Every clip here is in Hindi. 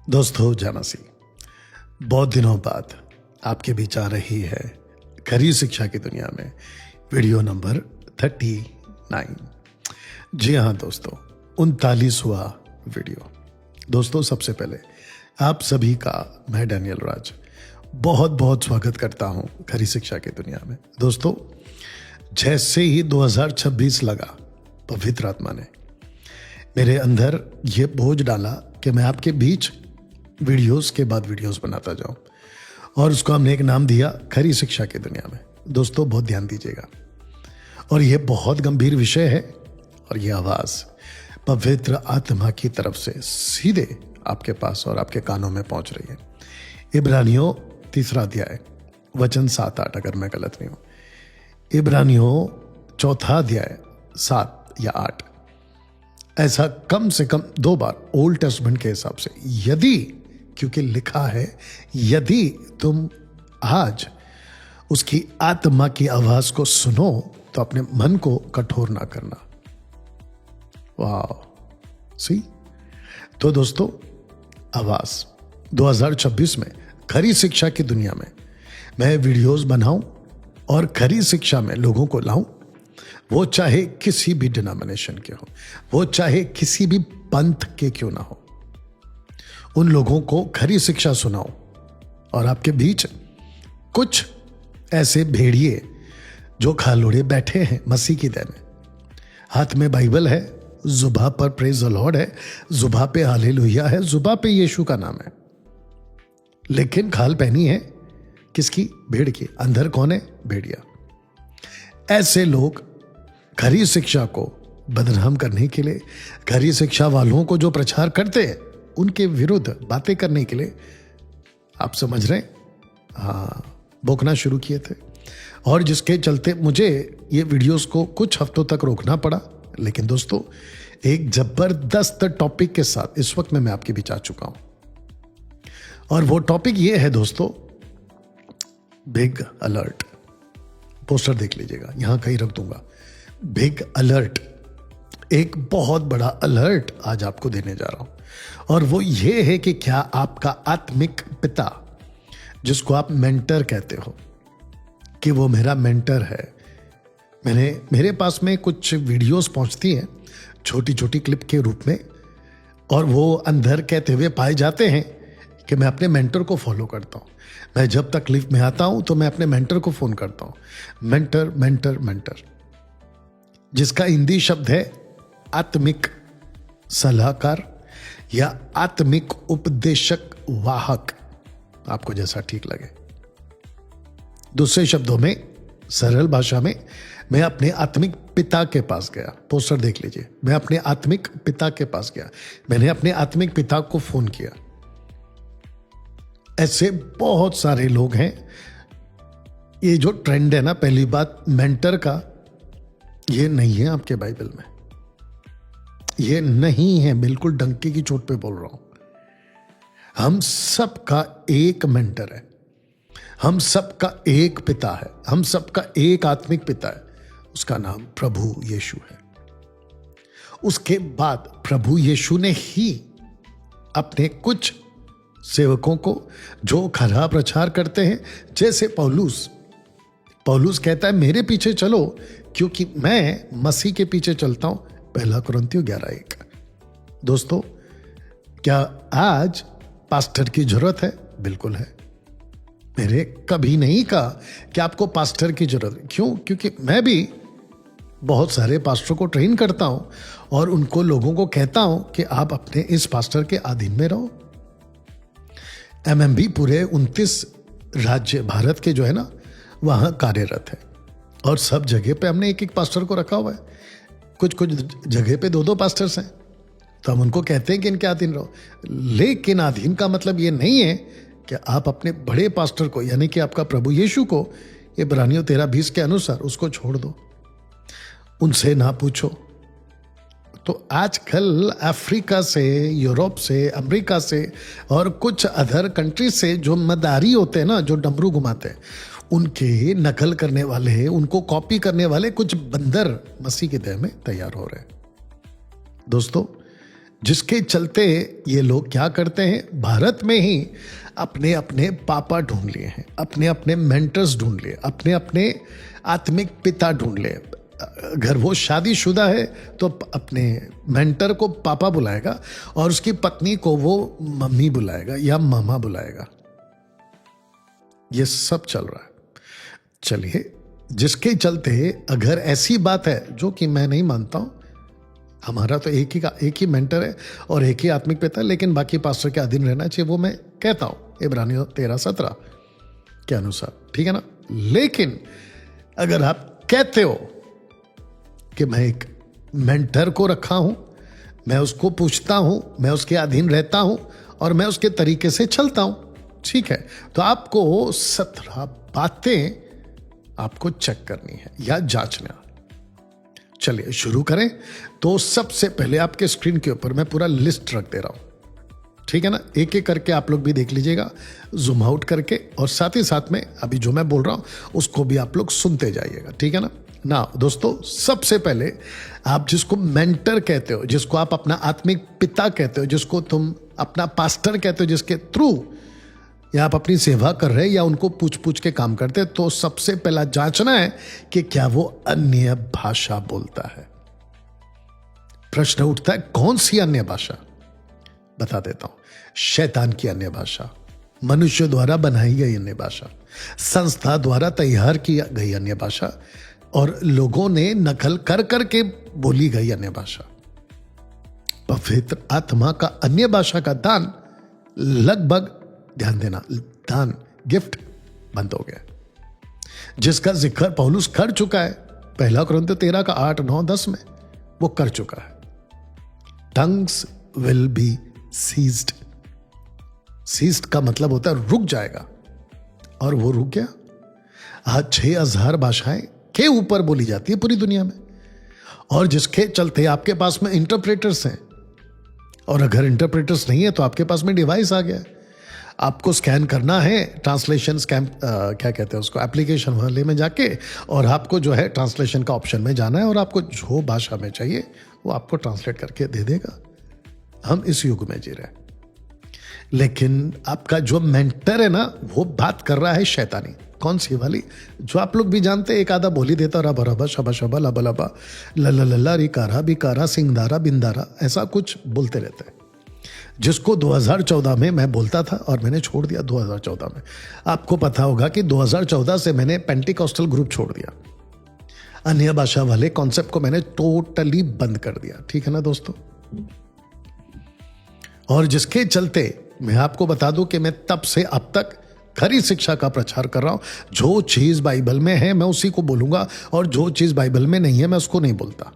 दोस्तों, जानासी बहुत दिनों बाद आपके बीच आ रही है खरी शिक्षा की दुनिया में वीडियो नंबर 39। जी हाँ दोस्तों, 39वां वीडियो। दोस्तों, सबसे पहले आप सभी का मैं डैनियल राज बहुत बहुत स्वागत करता हूँ खरी शिक्षा की दुनिया में। दोस्तों, जैसे ही 2026 लगा, पवित्र आत्मा ने मेरे अंदर ये बोझ डाला कि मैं आपके बीच वीडियोस के बाद वीडियोस बनाता जाऊं, और उसको हमने एक नाम दिया खरी शिक्षा की दुनिया में। दोस्तों, बहुत ध्यान दीजिएगा, और ये बहुत गंभीर विषय है, और ये आवाज पवित्र आत्मा की तरफ से सीधे आपके पास और आपके कानों में पहुंच रही है। इब्रानियों 3 अध्याय वचन 7-8, अगर मैं गलत नहीं हूं। इब्रानियों 4 अध्याय 7 या 8, ऐसा कम से कम 2 बार ओल्ड टेस्टमेंट के हिसाब से, यदि, क्योंकि लिखा है यदि तुम आज उसकी आत्मा की आवाज को सुनो तो अपने मन को कठोर ना करना। वाह, सी। तो दोस्तों, आवाज 2026 में खरी शिक्षा की दुनिया में मैं वीडियोस बनाऊं और खरी शिक्षा में लोगों को लाऊं, वो चाहे किसी भी डिनोमिनेशन के हो, वो चाहे किसी भी पंथ के क्यों ना हो, उन लोगों को खरी शिक्षा सुनाओ। और आपके बीच कुछ ऐसे भेड़िए जो खालोड़े बैठे हैं मसीह की देन में, हाथ में बाइबल है, जुबा पर प्रेज द लॉर्ड है, जुबा पे हालेलुया है, जुबा पे यीशु का नाम है, लेकिन खाल पहनी है किसकी? भेड़ की। अंदर कौन है? भेड़िया। ऐसे लोग खरी शिक्षा को बदनाम करने के लिए, खरी शिक्षा वालों को जो प्रचार करते हैं उनके विरुद्ध बातें करने के लिए, आप समझ रहे हैं, बोकना शुरू किए थे, और जिसके चलते मुझे ये वीडियोस को कुछ हफ्तों तक रोकना पड़ा। लेकिन दोस्तों, एक जबरदस्त टॉपिक के साथ इस वक्त मैं आपके बीच आ चुका हूं, और वो टॉपिक ये है दोस्तों, बिग अलर्ट। पोस्टर देख लीजिएगा, यहां कहीं रख दूंगा। बिग अलर्ट, एक बहुत बड़ा अलर्ट आज आपको देने जा रहा हूं, और वो ये है कि क्या आपका आत्मिक पिता, जिसको आप मेंटर कहते हो कि वो मेरा मेंटर है, मेरे पास में कुछ वीडियोस पहुंचती हैं छोटी छोटी क्लिप के रूप में, और वो अंदर कहते हुए पाए जाते हैं कि मैं अपने मेंटर को फॉलो करता हूं। मैं जब तक लिफ्ट में आता हूं तो मैं अपने मेंटर को फोन करता हूं। मेंटर मेंटर मेंटर, जिसका हिंदी शब्द है आत्मिक सलाहकार या आत्मिक उपदेशक वाहक, आपको जैसा ठीक लगे। दूसरे शब्दों में, सरल भाषा में, मैं अपने आत्मिक पिता के पास गया। पोस्टर देख लीजिए, मैं अपने आत्मिक पिता के पास गया, मैंने अपने आत्मिक पिता को फोन किया। ऐसे बहुत सारे लोग हैं। ये जो ट्रेंड है ना, पहली बात, मेंटर का, ये नहीं है आपके बाइबल में, ये नहीं है, बिल्कुल डंके की चोट पे बोल रहा हूं। हम सबका एक मेंटर है, हम सबका एक पिता है, हम सबका एक आत्मिक पिता है, उसका नाम प्रभु यीशु है। उसके बाद प्रभु यीशु ने ही अपने कुछ सेवकों को, जो खरा प्रचार करते हैं, जैसे पौलुस कहता है मेरे पीछे चलो क्योंकि मैं मसीह के पीछे चलता हूं, 1 कुरिन्थियों 11:1। दोस्तों, क्या आज पास्टर की जरूरत है? बिल्कुल है। मेरे कभी नहीं कहा कि आपको पास्टर की जरूरत है। क्यों? क्योंकि मैं भी बहुत सारे पास्टर को ट्रेन करता हूं, और उनको, लोगों को कहता हूं कि आप अपने इस पास्टर के अधीन में रहो। MMB पूरे 29 राज्य भारत के जो है ना, वहां कार्यरत है, और सब जगह पे हमने एक एक पास्टर को रखा हुआ है। कुछ कुछ जगह पे 2-2 पास्टर्स हैं, तो हम उनको कहते हैं कि इनके अधीन रहो। लेकिन अधीन का मतलब ये नहीं है कि आप अपने बड़े पास्टर को, यानी कि आपका प्रभु यीशु को, इब्रानियों 13:20 के अनुसार उसको छोड़ दो, उनसे ना पूछो। तो आजकल अफ्रीका से, यूरोप से, अमेरिका से और कुछ अदर कंट्री से जो मदारी होते हैं ना, जो डमरू घुमाते हैं, उनके नकल करने वाले, उनको कॉपी करने वाले कुछ बंदर मसीह के देह में तैयार हो रहे हैं। दोस्तों, जिसके चलते ये लोग क्या करते हैं, भारत में ही अपने अपने पापा ढूंढ लिए हैं, अपने अपने मेंटर्स ढूंढ लिए, अपने अपने आत्मिक पिता ढूंढ लिए। अगर वो शादीशुदा है तो अपने मेंटर को पापा बुलाएगा और उसकी पत्नी को वो मम्मी बुलाएगा या मामा बुलाएगा। ये सब चल रहा है। चलिए, जिसके चलते अगर ऐसी बात है, जो कि मैं नहीं मानता हूं, हमारा तो एक ही मेंटर है और एक ही आत्मिक पिता है, लेकिन बाकी पास्टर के अधीन रहना चाहिए, वो मैं कहता हूं इब्रानियों 13:17 के अनुसार, ठीक है ना। लेकिन अगर आप कहते हो कि मैं एक मेंटर को रखा हूं, मैं उसको पूछता हूं, मैं उसके अधीन रहता हूं और मैं उसके तरीके से चलता हूं, ठीक है, तो आपको 17 बातें आपको चेक करनी है या जांचना। चलिए शुरू करें। तो सबसे पहले आपके स्क्रीन के ऊपर मैं पूरा लिस्ट रख दे रहा हूं, ठीक है ना। एक एक करके आप लोग भी देख लीजिएगा, जूम आउट करके, और साथ ही साथ में अभी जो मैं बोल रहा हूं उसको भी आप लोग सुनते जाइएगा, ठीक है ना। ना दोस्तों, सबसे पहले आप जिसको मेंटर कहते हो, जिसको आप अपना आत्मिक पिता कहते हो, जिसको तुम अपना पास्टर कहते हो, जिसके थ्रू या आप अपनी सेवा कर रहे हैं या उनको पूछ पूछ के काम करते हैं, तो सबसे पहला जांचना है कि क्या वो अन्य भाषा बोलता है। प्रश्न उठता है, कौन सी अन्य भाषा? बता देता हूं, शैतान की अन्य भाषा, मनुष्य द्वारा बनाई गई अन्य भाषा, संस्था द्वारा तैयार की गई अन्य भाषा, और लोगों ने नकल कर करके बोली गई अन्य भाषा। पवित्र आत्मा का अन्य भाषा का दान लगभग, ध्यान देना, दान गिफ्ट बंद हो गया, जिसका जिक्र पौलुस कर चुका है 1 कुरिन्थियों 13:8-9-10 में, वो कर चुका है। Tongues will be seized. Seized का मतलब होता है रुक जाएगा, और वो रुक गया। आज 6000 भाषाएं के ऊपर बोली जाती है पूरी दुनिया में, और जिसके चलते आपके पास में इंटरप्रेटर्स हैं, और अगर इंटरप्रेटर्स नहीं है तो आपके पास में डिवाइस आ गया है। आपको स्कैन करना है, ट्रांसलेशन स्कैन क्या कहते हैं उसको, एप्लीकेशन वाले में जाके, और आपको जो है ट्रांसलेशन का ऑप्शन में जाना है, और आपको जो भाषा में चाहिए वो आपको ट्रांसलेट करके दे देगा। हम इस युग में जी रहे हैं, लेकिन आपका जो मेंटर है ना, वो बात कर रहा है शैतानी। कौन सी वाली? जो आप लोग भी जानते हैं, एक आधा बोली देता, रबा रबा शबा शबा लबा लबा लल्ला लल्ला रिकारा बिकारा सिंगदारा बिंदारा, ऐसा कुछ बोलते रहते हैं, जिसको 2014 में मैं बोलता था और मैंने छोड़ दिया। 2014 में आपको पता होगा कि 2014 से मैंने पेंटिकॉस्टल ग्रुप छोड़ दिया, अन्य भाषा वाले कॉन्सेप्ट को मैंने टोटली बंद कर दिया, ठीक है ना दोस्तों। और जिसके चलते मैं आपको बता दूं कि मैं तब से अब तक खरी शिक्षा का प्रचार कर रहा हूं। जो चीज बाइबल में है मैं उसी को बोलूंगा, और जो चीज बाइबल में नहीं है मैं उसको नहीं बोलता।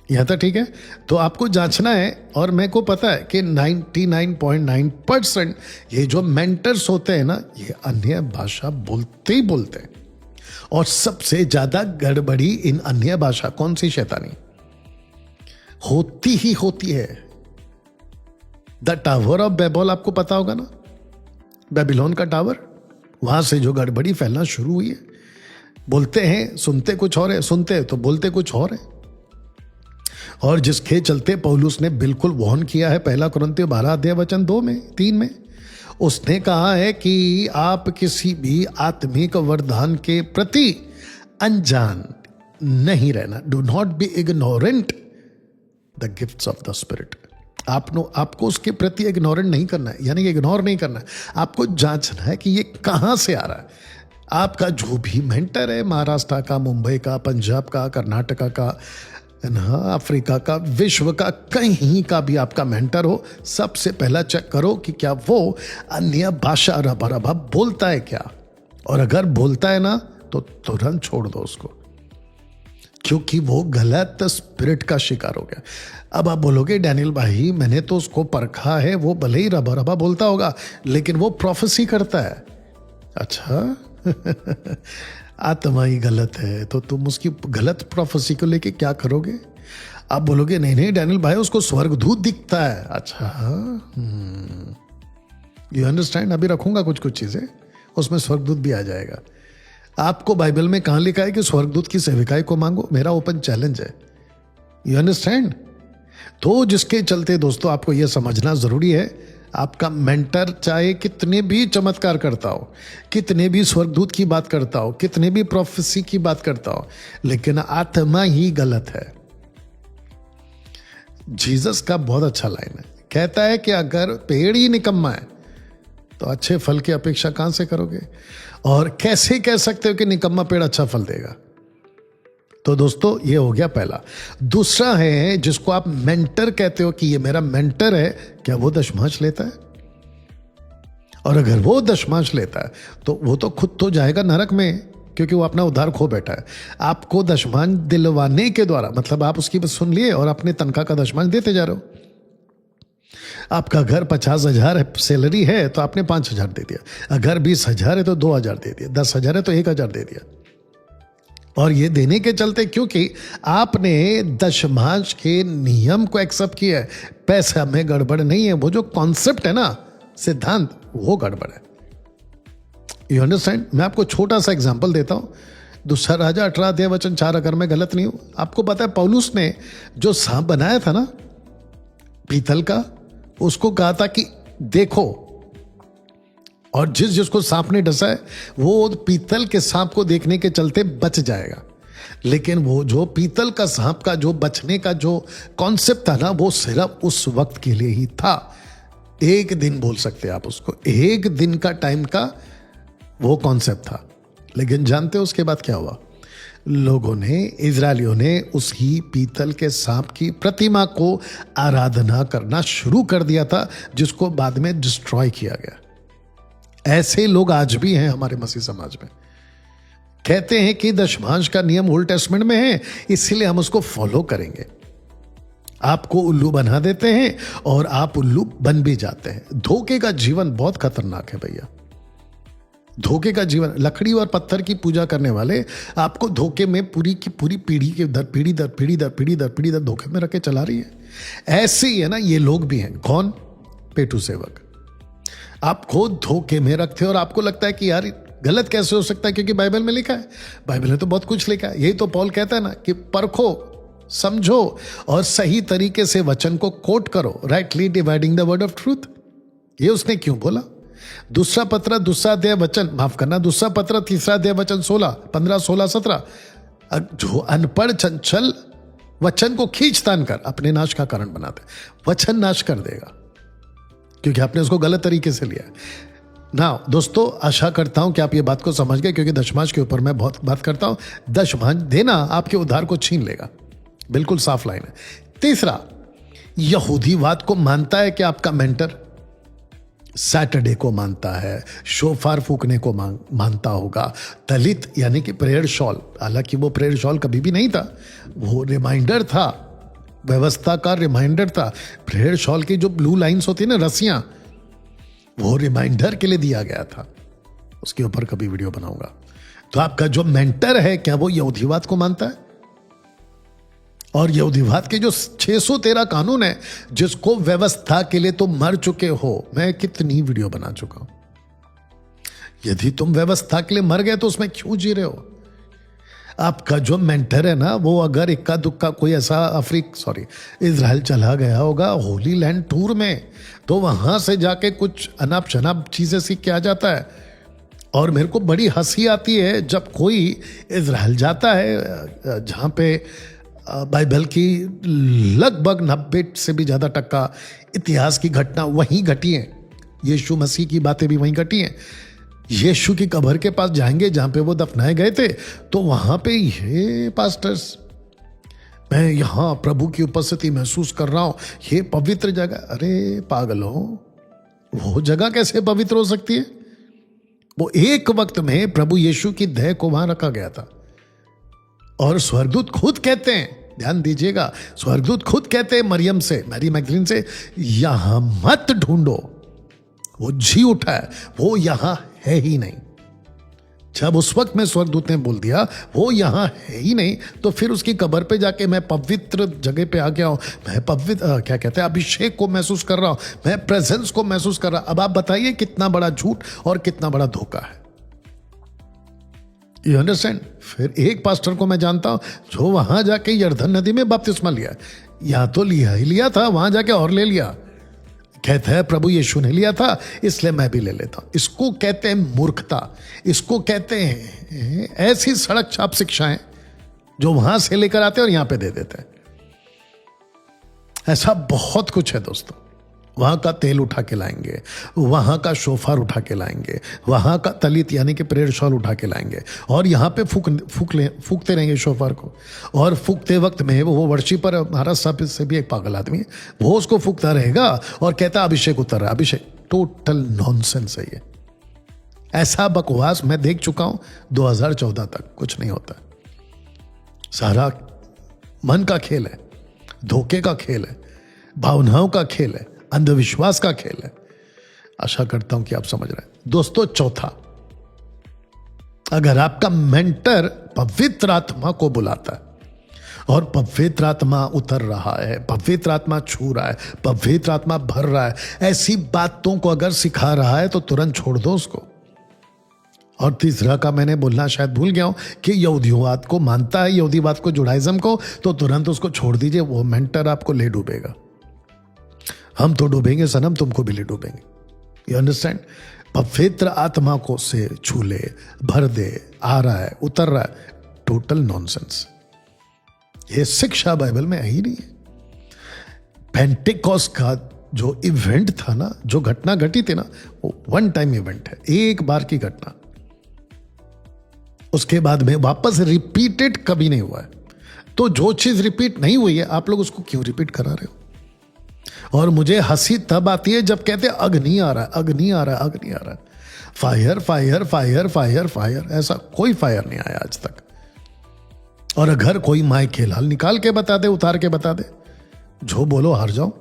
यहां तक ठीक है? तो आपको जांचना है, और मेरे को पता है कि 99.9% ये जो मेंटर्स होते हैं ना, ये अन्य भाषा बोलते ही बोलते हैं। और सबसे ज्यादा गड़बड़ी इन अन्य भाषा, कौन सी शैतानी होती ही होती है। द टावर ऑफ बेबीलोन आपको पता होगा ना, बेबीलोन का टावर, वहां से जो गड़बड़ी फैलना शुरू हुई है। बोलते हैं, सुनते कुछ और है, सुनते तो बोलते कुछ और है। और जिसके चलते पौलुस ने बिल्कुल वार्न किया है 1 कुरिन्थियों 12:2-3 में, उसने कहा है कि आप किसी भी आत्मिक वरदान के प्रति अनजान नहीं रहना। Do not be ignorant the gifts of the spirit. आपको उसके प्रति इग्नोरेंट नहीं करना है, यानी कि इग्नोर नहीं करना है। आपको जांचना है कि ये कहां से आ रहा है। आपका जो भी मेंटर है, महाराष्ट्र का, मुंबई का, पंजाब का, कर्नाटका का, अफ्रीका का, विश्व का, कहीं का भी आपका मेंटर हो, सबसे पहला चेक करो कि क्या वो अन्य भाषा रबा रबा बोलता है क्या। और अगर बोलता है ना तो तुरंत छोड़ दो उसको, क्योंकि वो गलत स्पिरिट का शिकार हो गया। अब आप बोलोगे डैनियल भाई मैंने तो उसको परखा है, वो भले ही रबा रबा बोलता होगा लेकिन वो प्रोफेसी करता है। अच्छा आत्मा ही गलत है तो तुम उसकी गलत प्रोफेसी को लेके क्या करोगे? आप बोलोगे नहीं नहीं डैनियल भाई उसको स्वर्गदूत दिखता है। अच्छा यू अंडरस्टैंड? अभी रखूंगा कुछ कुछ चीजें, उसमें स्वर्गदूत भी आ जाएगा। आपको बाइबल में कहां लिखा है कि स्वर्गदूत की सेविकाई को मांगो? मेरा ओपन चैलेंज है। You understand? तो जिसके चलते दोस्तों आपको यह समझना जरूरी है, आपका मेंटर चाहे कितने भी चमत्कार करता हो, कितने भी स्वर्गदूत की बात करता हो, कितने भी प्रोफेसी की बात करता हो, लेकिन आत्मा ही गलत है। जीसस का बहुत अच्छा लाइन है, कहता है कि अगर पेड़ ही निकम्मा है तो अच्छे फल की अपेक्षा कहां से करोगे, और कैसे कह सकते हो कि निकम्मा पेड़ अच्छा फल देगा। तो दोस्तों ये हो गया पहला। दूसरा है, जिसको आप मेंटर कहते हो कि ये मेरा मेंटर है, क्या वो दशमांश लेता है? और अगर वो दशमांश लेता है तो वो तो खुद तो जाएगा नरक में, क्योंकि वो अपना उद्धार खो बैठा है। आपको दशमांश दिलवाने के द्वारा, मतलब आप उसकी बस सुन लिए और अपने तनख्वाह का दशमांश देते जा रहे हो। आपका घर 50,000 सैलरी है तो आपने 5,000 दे दिया, अगर 20,000 है तो 2,000 दे दिया, 10,000 है तो 1,000 दे दिया। और ये देने के चलते क्योंकि आपने दशमांश के नियम को एक्सेप्ट किया है। पैसा में गड़बड़ नहीं है, वो जो कॉन्सेप्ट है ना, सिद्धांत, वो गड़बड़ है। You understand? मैं आपको छोटा सा एग्जांपल देता हूं। दूसरा राजा 18 अध्याय वचन 4, अगर मैं गलत नहीं हूं, आपको पता है पौलुस ने जो सांप बनाया था ना पीतल का, उसको कहा था कि देखो, और जिसको सांप ने डसा है वो पीतल के सांप को देखने के चलते बच जाएगा। लेकिन वो जो पीतल का सांप का जो बचने का जो कॉन्सेप्ट था ना, वो सिर्फ उस वक्त के लिए ही था। एक दिन बोल सकते हैं आप उसको, एक दिन का टाइम का वो कॉन्सेप्ट था। लेकिन जानते हो उसके बाद क्या हुआ? लोगों ने, इजरायलियों ने उसी पीतल के सांप की प्रतिमा को आराधना करना शुरू कर दिया था, जिसको बाद में डिस्ट्रॉय किया गया। ऐसे लोग आज भी हैं हमारे मसीह समाज में। कहते हैं कि दशमांश का नियम ओल्ड टेस्टमेंट में है, इसीलिए हम उसको फॉलो करेंगे। आपको उल्लू बना देते हैं और आप उल्लू बन भी जाते हैं। धोखे का जीवन बहुत खतरनाक है भैया, धोखे का जीवन। लकड़ी और पत्थर की पूजा करने वाले आपको धोखे में पूरी की पूरी पीढ़ी के दर पीढ़ी दर पीढ़ी दर पीढ़ी दर पीढ़ी दर धोखे में रखे चला रही है। ऐसे ही है ना, ये लोग भी हैं। कौन? पेटू सेवक। आप खुद धोखे में रखते हो और आपको लगता है कि यार गलत कैसे हो सकता है, क्योंकि बाइबल में लिखा है। बाइबल में तो बहुत कुछ लिखा है। यही तो पौल कहता है ना कि परखो, समझो और सही तरीके से वचन को कोट करो, rightly dividing the word of truth. ये उसने क्यों बोला? दूसरा पत्र दूसरा अध्याय वचन, माफ करना, दूसरा पत्र तीसरा अध्याय वचन 16, 15, 16, 17। जो अनपढ़ चंचल वचन को खींच तान कर अपने नाश का कारण बनाते, वचन नाश कर देगा, क्योंकि आपने उसको गलत तरीके से लिया ना। दोस्तों, आशा करता हूं कि आप ये बात को समझ गए, क्योंकि दशमांश के ऊपर मैं बहुत बात करता हूं। दशमांश देना आपके उद्धार को छीन लेगा, बिल्कुल साफ लाइन है। तीसरा, यहूदीवाद को मानता है कि आपका मेंटर सैटरडे को मानता है, शोफार फूकने को मानता होगा, दलित यानी कि प्रेयर शॉल, हालांकि वो प्रेयर शॉल कभी भी नहीं था, वो रिमाइंडर था, व्यवस्था का रिमाइंडर था। प्रेयर शॉल की जो ब्लू लाइंस होती है ना, रस्सियां, वो रिमाइंडर के लिए दिया गया था। उसके ऊपर कभी वीडियो बनाऊंगा। तो आपका जो मेंटर है, क्या वो यहूदीवाद को मानता है? और यहूदीवाद के जो 613 कानून है, जिसको व्यवस्था के लिए तुम मर चुके हो, मैं कितनी वीडियो बना चुका हूं। यदि तुम व्यवस्था के लिए मर गए तो उसमें क्यों जी रहे हो? आपका जो मेंटर है ना, वो अगर इक्का दुक्का कोई ऐसा इजराइल चला गया होगा होली लैंड टूर में, तो वहां से जाके कुछ अनाप शनाप चीजें सीख के आ जाता है। और मेरे को बड़ी हंसी आती है जब कोई इजराइल जाता है, जहां पे बाइबल की लगभग 90 से भी ज्यादा टक्का इतिहास की घटना वहीं घटी है, यीशु मसीह की बातें भी वहीं घटी हैं। यीशु की कब्र के पास जाएंगे जहां पे वो दफनाए गए थे, तो वहां पे ये पास्टर्स, मैं यहां प्रभु की उपस्थिति महसूस कर रहा हूं, ये पवित्र जगह। अरे पागलों, वो जगह कैसे पवित्र हो सकती है? वो एक वक्त में प्रभु यीशु की देह को वहां रखा गया था। और स्वर्गदूत खुद कहते हैं, ध्यान दीजिएगा, स्वर्गदूत खुद कहते हैं मरियम से, मैरी मैगदलीन से, यहां मत ढूंढो, वो जी उठा है, वो यहां है ही नहीं। जब उस वक्त में स्वर्गदूत ने बोल दिया वो यहां है ही नहीं, तो फिर उसकी कब्र पे जाके मैं पवित्र जगह पे आ गया हूं, मैं पवित्र क्या कहते हैं, अभिषेक को महसूस कर रहा हूं, मैं प्रेजेंस को महसूस कर रहा हूं। अब आप बताइए कितना बड़ा झूठ और कितना बड़ा धोखा है। You understand? फिर एक पास्टर को मैं जानता हूं जो वहां जाके यर्दन नदी में बपतिस्मा लिया। यहां तो लिया ही लिया था, वहां जाके और ले लिया। कहते हैं प्रभु यीशु ने लिया था इसलिए मैं भी ले लेता हूं। इसको कहते हैं मूर्खता, इसको कहते हैं ऐसी सड़क छाप शिक्षाएं जो वहां से लेकर आते हैं और यहां पे दे देते हैं। ऐसा बहुत कुछ है दोस्तों। वहां का तेल उठा के लाएंगे, वहां का शोफार उठा के लाएंगे, वहां का तलित यानी कि प्रेयर शॉल उठा के लाएंगे और यहाँ पे फूकते रहेंगे शोफार को। और फूकते वक्त में वो वर्षी पर हमारा सब से भी एक पागल आदमी है, वो उसको फूकता रहेगा और कहता अभिषेक उतर रहा है। अभिषेक टोटल नॉनसेंस है ये। ऐसा बकवास मैं देख चुका हूं 2014 तक। कुछ नहीं होता, सारा मन का खेल है, धोखे का खेल है, भावनाओं का खेल है, अंधविश्वास का खेल है। आशा करता हूं कि आप समझ रहे हैं दोस्तों। चौथा, अगर आपका मेंटर पवित्र आत्मा को बुलाता है और पवित्र आत्मा उतर रहा है, पवित्र आत्मा छू रहा है, पवित्र आत्मा भर रहा है, ऐसी बातों को अगर सिखा रहा है तो तुरंत छोड़ दो उसको। और तीसरा का मैंने बोलना शायद भूल गया हूं कि यहूदीवाद को मानता है, यहूदीवाद को, जुडाइज्म को, तो तुरंत उसको छोड़ दीजिए। वो मेंटर आपको ले डूबेगा। हम तो डूबेंगे सनम, तुमको भी ले डूबेंगे। You understand? पवित्र आत्मा को से छू ले, भर दे, आ रहा है, उतर रहा है, टोटल नॉनसेंस। ये शिक्षा बाइबल में है ही नहीं है। पेंटिकॉस्ट का जो इवेंट था ना, जो घटना घटी थी ना, वो वन टाइम इवेंट है, एक बार की घटना। उसके बाद में वापस रिपीटेड कभी नहीं हुआ है। तो जो चीज रिपीट नहीं हुई है, आप लोग उसको क्यों रिपीट करा रहे हो? और मुझे हंसी तब आती है जब कहते हैं अग्नि आ रहा है, अग्नि आ रहा है, अग्नि आ रहा है। Fire fire fire fire fire, ऐसा कोई फायर नहीं आया आज तक। और अगर कोई माइक के लाल निकाल के बता दे, उतार के बता दे, जो बोलो हार जाओ,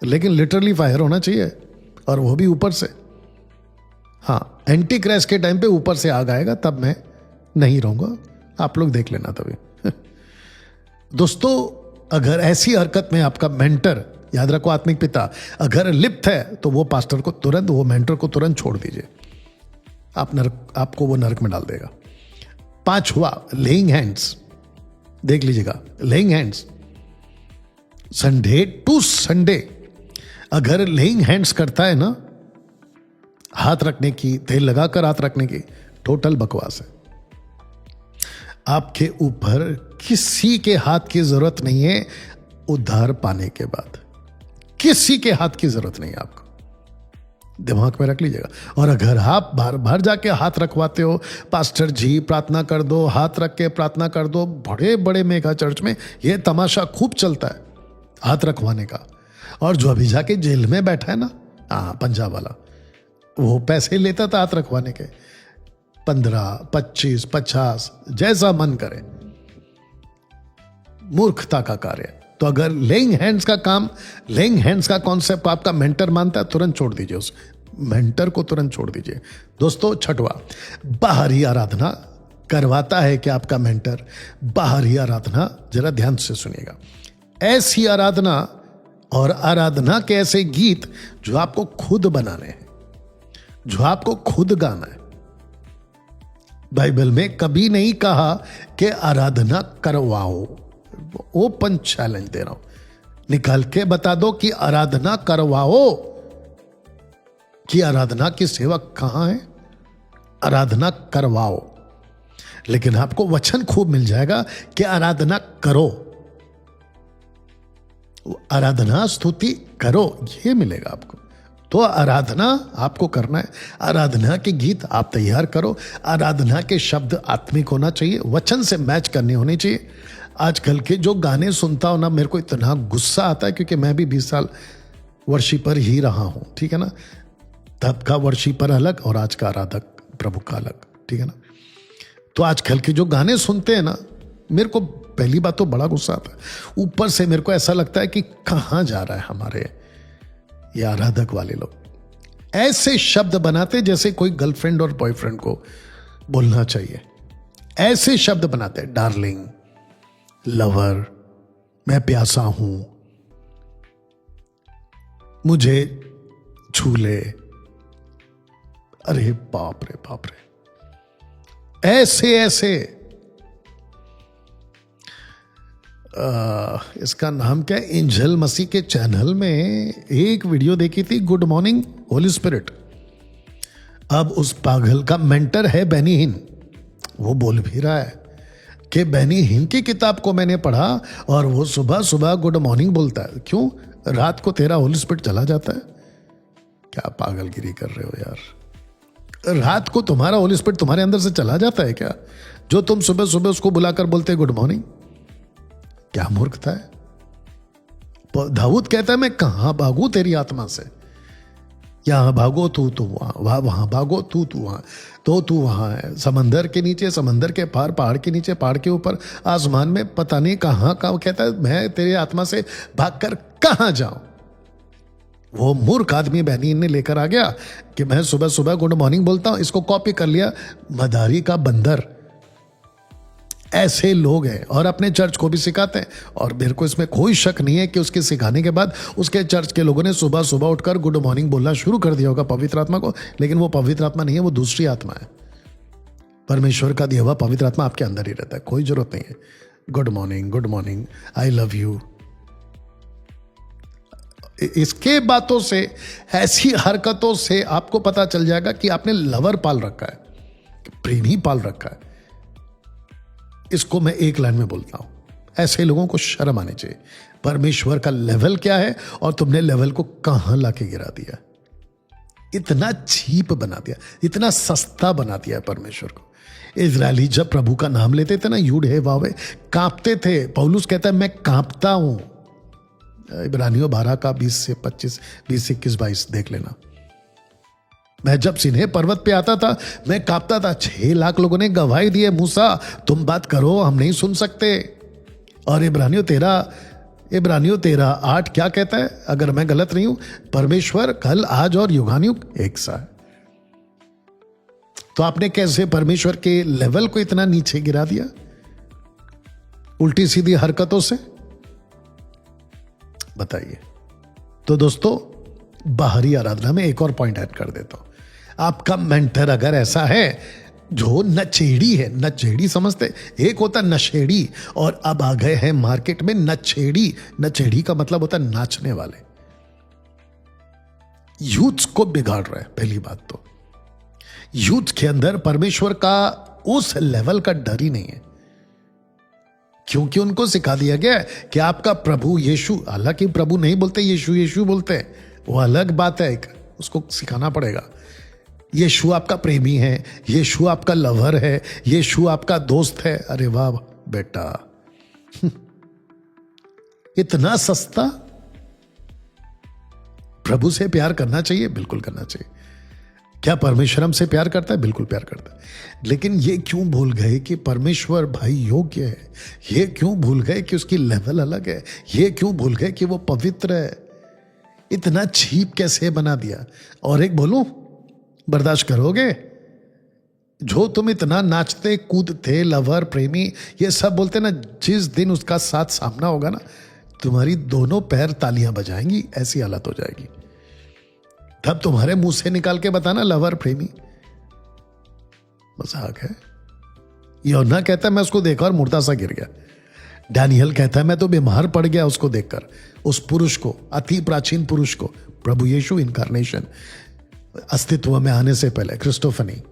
लेकिन लिटरली फायर होना चाहिए, और वो भी ऊपर से। हाँ, एंटी क्रैश के टाइम पे ऊपर से आग आएगा, तब मैं नहीं रहूंगा, आप लोग देख लेना तभी। दोस्तों, अगर ऐसी हरकत में आपका मेंटर, याद रखो आत्मिक पिता, अगर लिप्त है तो वो पास्टर को तुरंत, वो मेंटर को तुरंत छोड़ दीजिए। आपको वो नरक में डाल देगा। पांचवा, लेइंग हैंड्स। देख लीजिएगा, laying hands Sunday to Sunday, अगर लेइंग हैंड्स करता है ना, हाथ रखने की, तेल लगाकर हाथ रखने की, टोटल बकवास है। आपके ऊपर किसी के हाथ की जरूरत नहीं है उद्धार पाने के बाद। किसी के हाथ की जरूरत नहीं है आपको, दिमाग में रख लीजिएगा। और अगर आप बार बार जाके हाथ रखवाते हो, पास्टर जी प्रार्थना कर दो, हाथ रख के प्रार्थना कर दो, बड़े बड़े मेगा चर्च में ये तमाशा खूब चलता है हाथ रखवाने का। और जो अभी जाके जेल में बैठा है ना, पंजाब वाला, वो पैसे लेता था हाथ रखवाने के, 15, 25, 50, जैसा मन करे। मूर्खता का कार्य। तो अगर लेइंग हैंड्स का काम, लेइंग हैंड्स का कॉन्सेप्ट आपका मेंटर मानता है, तुरंत छोड़ दीजिए, उस मेंटर को तुरंत छोड़ दीजिए। दोस्तों, छठवा, बाहरी आराधना करवाता है कि आपका मेंटर बाहरी आराधना, जरा ध्यान से सुनिएगा। ऐसी आराधना और आराधना के ऐसे गीत जो आपको खुद बनाने हैं, जो आपको खुद गाना है। बाइबल में कभी नहीं कहा कि आराधना करवाओ। ओपन चैलेंज दे रहा हूं, निकाल के बता दो कि आराधना करवाओ। कि आराधना की सेवा कहां है? आराधना करवाओ। लेकिन आपको वचन खूब मिल जाएगा कि आराधना करो, आराधना स्तुति करो, ये मिलेगा आपको। तो आराधना आपको करना है, आराधना के गीत आप तैयार करो, आराधना के शब्द आत्मिक होना चाहिए, वचन से मैच करने होने चाहिए। आजकल के जो गाने सुनता हूं ना, मेरे को इतना गुस्सा आता है, क्योंकि मैं भी 20 साल वर्शिपर ही रहा हूं, ठीक है ना। तब का वर्शिपर अलग और आज का आराधक प्रभु का अलग, ठीक है ना। तो आजकल के जो गाने सुनते हैं ना, मेरे को पहली बात तो बड़ा गुस्सा आता है, ऊपर से मेरे को ऐसा लगता है कि कहां जा रहा है हमारे ये आराधक वाले लोग। ऐसे शब्द बनाते जैसे कोई गर्लफ्रेंड और बॉयफ्रेंड को बोलना चाहिए, ऐसे शब्द बनाते हैं, डार्लिंग, लवर, मैं प्यासा हूं, मुझे छू ले। अरे बाप रे बाप रे, ऐसे ऐसे इसका नाम क्या है, एंजल मसीह के चैनल में एक वीडियो देखी थी, गुड मॉर्निंग होली स्पिरिट। अब उस पागल का मेंटर है बेनी हिन, वो बोल भी रहा है कि बेनी हिन की किताब को मैंने पढ़ा और वो सुबह सुबह गुड मॉर्निंग बोलता है। क्यों? रात को तेरा होली स्पिरिट चला जाता है। क्या पागलगिरी कर रहे हो यार, रात को तुम्हारा होली स्पिरिट तुम्हारे अंदर से चला जाता है क्या, जो तुम सुबह सुबह उसको बुलाकर बोलते गुड मॉर्निंग? क्या मूर्खता है। दाऊद कहता है मैं कहां भागू तेरी आत्मा से, यहां भागो तू वहां, वहां भागो तू वहां, तो तू वहां है, समंदर के नीचे, समंदर के पार, पहाड़ के नीचे, पहाड़ के ऊपर, आसमान में, पता नहीं कहां कहता है मैं तेरी आत्मा से भागकर कहां जाऊं। वो मूर्ख आदमी बेनी ने लेकर आ गया कि मैं सुबह सुबह गुड मॉर्निंग बोलता हूं, इसको कॉपी कर लिया मदारी का बंदर। ऐसे लोग हैं और अपने चर्च को भी सिखाते हैं, और मेरे को इसमें कोई शक नहीं है कि उसके सिखाने के बाद उसके चर्च के लोगों ने सुबह सुबह उठकर गुड मॉर्निंग बोलना शुरू कर दिया होगा पवित्र आत्मा को, लेकिन वो पवित्र आत्मा नहीं है, वो दूसरी आत्मा है। परमेश्वर का दिया हुआ पवित्र आत्मा आपके अंदर ही रहता है, कोई जरूरत नहीं है good morning, I love you. इसके बातों से, ऐसी हरकतों से आपको पता चल जाएगा कि आपने लवर पाल रखा है, प्रेमी पाल रखा है। इसको मैं एक लाइन में बोलता हूं, ऐसे लोगों को शर्म आनी चाहिए। परमेश्वर का लेवल क्या है और तुमने लेवल को कहां लाके गिरा दिया, इतना चीप बना दिया, इतना सस्ता बना दिया परमेश्वर को। इजरायली जब प्रभु का नाम लेते थे ना, यूड हे वावे, कांपते थे। पौलुस कहता है मैं कांपता हूं। इब्रानियों 12 का 20 से 25, 20, 21, 22 देख लेना। मैं जब सिन्हे पर्वत पे आता था मैं कांपता था। 6 लाख लोगों ने गवाही दी है, मूसा तुम बात करो, हम नहीं सुन सकते। और इब्रानियों 13:8 क्या कहता है, अगर मैं गलत नहीं हूं, परमेश्वर कल, आज और युगानुयुग एक सा है। तो आपने कैसे परमेश्वर के लेवल को इतना नीचे गिरा दिया उल्टी सीधी हरकतों से, बताइए। तो दोस्तों, बाहरी आराधना में एक और पॉइंट ऐड कर देता हूं। आपका मेंटर अगर ऐसा है जो नचेड़ी है, नचेड़ी समझते, एक होता नशेड़ी और अब आ गए हैं मार्केट में नचेड़ी। नचेड़ी का मतलब होता है नाचने वाले। यूथ को बिगाड़ रहा है। पहली बात तो यूथ के अंदर परमेश्वर का उस लेवल का डर ही नहीं है, क्योंकि उनको सिखा दिया गया है कि आपका प्रभु यीशु, हालांकि प्रभु नहीं बोलते, यीशु बोलते हैं, वो अलग बात है, उसको सिखाना पड़ेगा। यीशु आपका प्रेमी है, यीशु आपका लवर है, यीशु आपका दोस्त है। अरे वाह बेटा, इतना सस्ता। प्रभु से प्यार करना चाहिए, बिल्कुल करना चाहिए। क्या परमेश्वर हमसे प्यार करता है? बिल्कुल प्यार करता है। लेकिन ये क्यों भूल गए कि परमेश्वर भाई योग्य है? ये क्यों भूल गए कि उसकी लेवल अलग है? ये क्यों भूल गए कि वो पवित्र है? इतना चीप कैसे बना दिया? और एक बोलूं, बर्दाश्त करोगे? जो तुम इतना नाचते कूदते, लवर, प्रेमी, ये सब बोलते ना, जिस दिन उसका साथ सामना होगा ना, तुम्हारी दोनों पैर तालियां बजाएंगी, ऐसी हालत हो जाएगी। तब तुम्हारे मुंह से निकाल के बताना लवर, प्रेमी। मजाक है। यूहन्ना कहता है मैं उसको देखा और मुर्दा सा गिर गया। डैनियल कहता है मैं तो बीमार पड़ गया उसको देखकर, उस पुरुष को, अति प्राचीन पुरुष को, प्रभु यीशु इनकारनेशन, अस्तित्व में आने से पहले, क्रिस्टोफनी।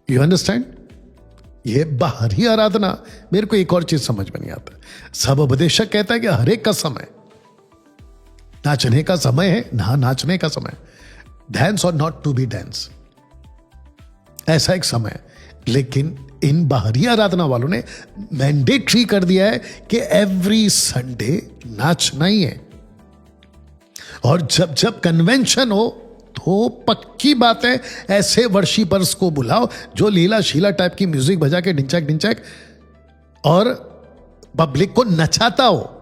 You understand? ये बाहरी आराधना। मेरे को एक और चीज समझ में नहीं आता। सब उपदेशक कहता है कि हर एक का समय, नाचने का समय है ना, नाचने का समय, डांस और नॉट टू बी डांस, ऐसा एक समय है। लेकिन इन बाहरी आराधना वालों ने मैंडेटरी कर दिया है कि एवरी संडे नाचना ही है। और जब जब कन्वेंशन हो तो पक्की बात है ऐसे वर्शिपर्स को बुलाओ जो लीला शीला टाइप की म्यूजिक बजा के ढिंचक ढिंचक और पब्लिक को नचाता हो।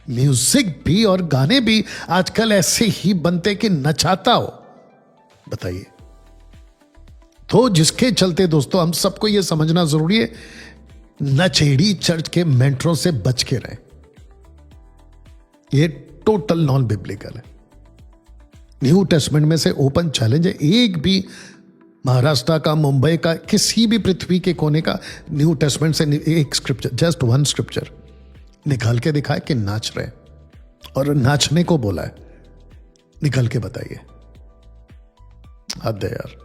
म्यूजिक भी और गाने भी आजकल ऐसे ही बनते कि नचाता हो। बताइए। तो जिसके चलते दोस्तों हम सबको यह समझना जरूरी है, नचेड़ी चर्च के मेंटरों से बच के रहे। ये टोटल नॉन बिब्लिकल है। न्यू टेस्टमेंट में से ओपन चैलेंज है, एक भी महाराष्ट्र का, मुंबई का, किसी भी पृथ्वी के कोने का न्यू टेस्टमेंट से एक स्क्रिप्चर, जस्ट वन स्क्रिप्चर निकाल के दिखाए कि नाच रहे और नाचने को बोला है, निकल के बताइए। हद है यार।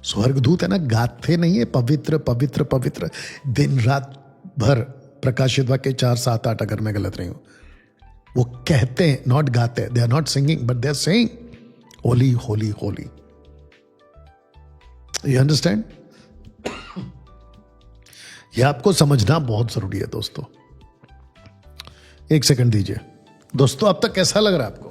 स्वर्गदूत है ना, गाते नहीं है पवित्र पवित्र पवित्र दिन रात भर। प्रकाशित वाक्य 4-7-8 अगर मैं गलत नहीं हूं, वो कहते हैं, नॉट गाते। They are not singing but they are saying holy holy holy. You understand? यह आपको समझना बहुत जरूरी है दोस्तों। एक सेकंड दीजिए दोस्तों, अब तक कैसा लग रहा है आपको?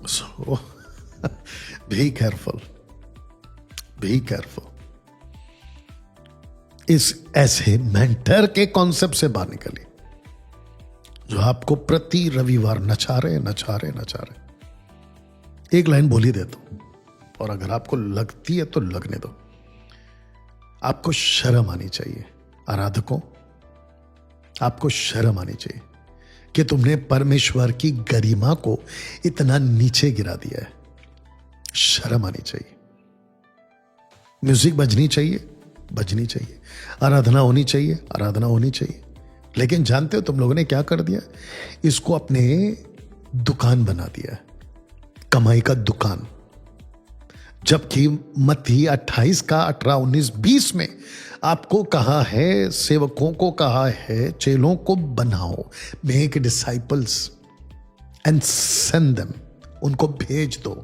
So, be careful, be careful। इस ऐसे मेंटर के कॉन्सेप्ट से बाहर निकलिए जो आपको प्रति रविवार नचा रहे। एक लाइन बोली देता हूं और अगर आपको लगती है तो लगने दो। आपको शर्म आनी चाहिए आराधकों, आपको शर्म आनी चाहिए कि तुमने परमेश्वर की गरिमा को इतना नीचे गिरा दिया है। शर्म आनी चाहिए। म्यूजिक बजनी चाहिए, आराधना होनी चाहिए। लेकिन जानते हो तुम लोगों ने क्या कर दिया? इसको अपने दुकान बना दिया है, कमाई का दुकान। जबकि मत्ती 28 का 18, 19, 20 में आपको कहा है, सेवकों को कहा है, चेलों को बनाओ, make disciples and send them, उनको भेज दो,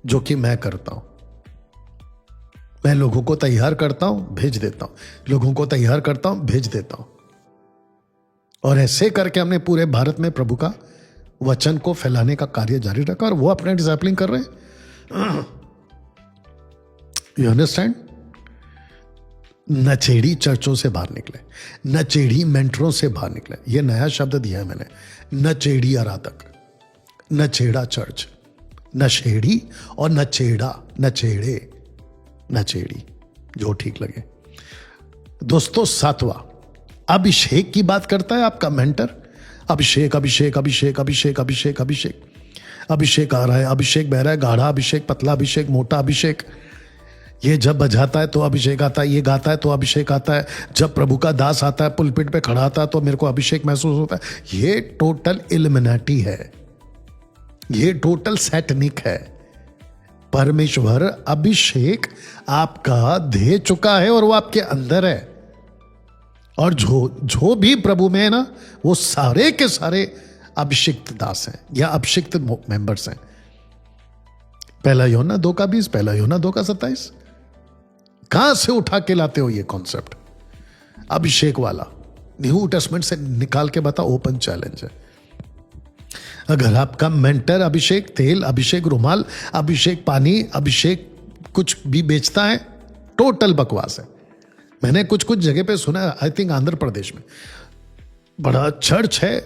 जो कि मैं करता हूं। मैं लोगों को तैयार करता हूं, भेज देता हूं, लोगों को तैयार करता हूं, भेज देता हूं। और ऐसे करके हमने पूरे भारत में प्रभु का वचन को फैलाने का कार्य जारी रखा और वो अपने डिसिप्लिन कर रहे हैं। You understand? नचेड़ी चर्चों से बाहर निकले, नचेड़ी मेंटरों से बाहर निकले। ये नया शब्द दिया है मैंने, नचेड़ी आराधक, नचेड़ा चर्च, नशेड़ी और नचेड़ा, नचेड़ी, जो ठीक लगे। दोस्तों 7वां अभिषेक की बात करता है आपका मेंटर। अभिषेक आ रहा है, अभिषेक बह रहा है, गाढ़ा अभिषेक, पतला अभिषेक, मोटा अभिषेक। ये जब बजाता है तो अभिषेक आता है, ये गाता है तो अभिषेक आता है, जब प्रभु का दास आता है पुलपिट पे खड़ा आता है तो मेरे को अभिषेक महसूस होता है। ये टोटल इल्यूमिनाटी है, ये टोटल सैटनिक है। परमेश्वर अभिषेक आपका दे चुका है और वो आपके अंदर है। और जो भी प्रभु में है ना, वो सारे के सारे अभिषिक्त दास हैं या अभिषिक्त मेंबर्स हैं। 1 यूहन्ना 2:20, 1 यूहन्ना 2:27। कहां से उठा के लाते हो ये कॉन्सेप्ट अभिषेक वाला? न्यू टेस्टमेंट से निकाल के बता, ओपन चैलेंज है। अगर आपका मेंटर अभिषेक तेल, अभिषेक रुमाल, अभिषेक पानी, अभिषेक कुछ भी बेचता है, टोटल बकवास है। मैंने कुछ जगह पे सुना है, आई थिंक आंध्र प्रदेश में बड़ा चर्च है,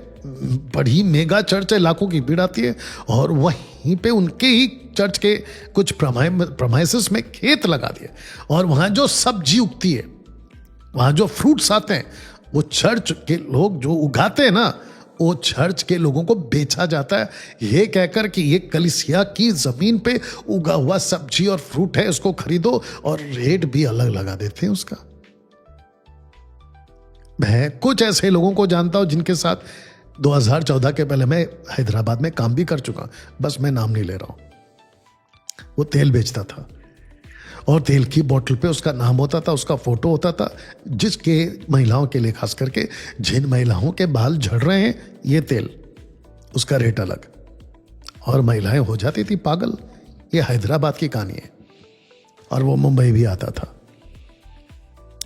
बड़ी मेगा चर्च है, लाखों की भीड़ आती है, और वहीं पे उनके ही चर्च के कुछ प्रमाइसेस में खेत लगा दिए, और वहां जो सब्जी उगती है, वहां जो फ्रूट्स आते हैं, वो चर्च के लोग जो उगाते हैं ना, वो चर्च के लोगों को बेचा जाता है, ये कहकर कि ये कलीसिया की जमीन पे उगा हुआ सब्जी और फ्रूट है, इसको खरीदो, और रेट भी अलग लगा देते हैं उसका। मैं कुछ ऐसे लोगों को जानता हूं जिनके साथ 2014 के पहले मैं हैदराबाद में काम भी कर चुका, बस मैं नाम नहीं ले रहा हूं। वो तेल बेचता था और तेल की बोतल पे उसका नाम होता था, उसका फोटो होता था, जिसके महिलाओं के लिए खास करके, जिन महिलाओं के बाल झड़ रहे हैं, ये तेल, उसका रेट अलग, और महिलाएं हो जाती थी पागल। ये हैदराबाद की कहानी है, और वो मुंबई भी आता था।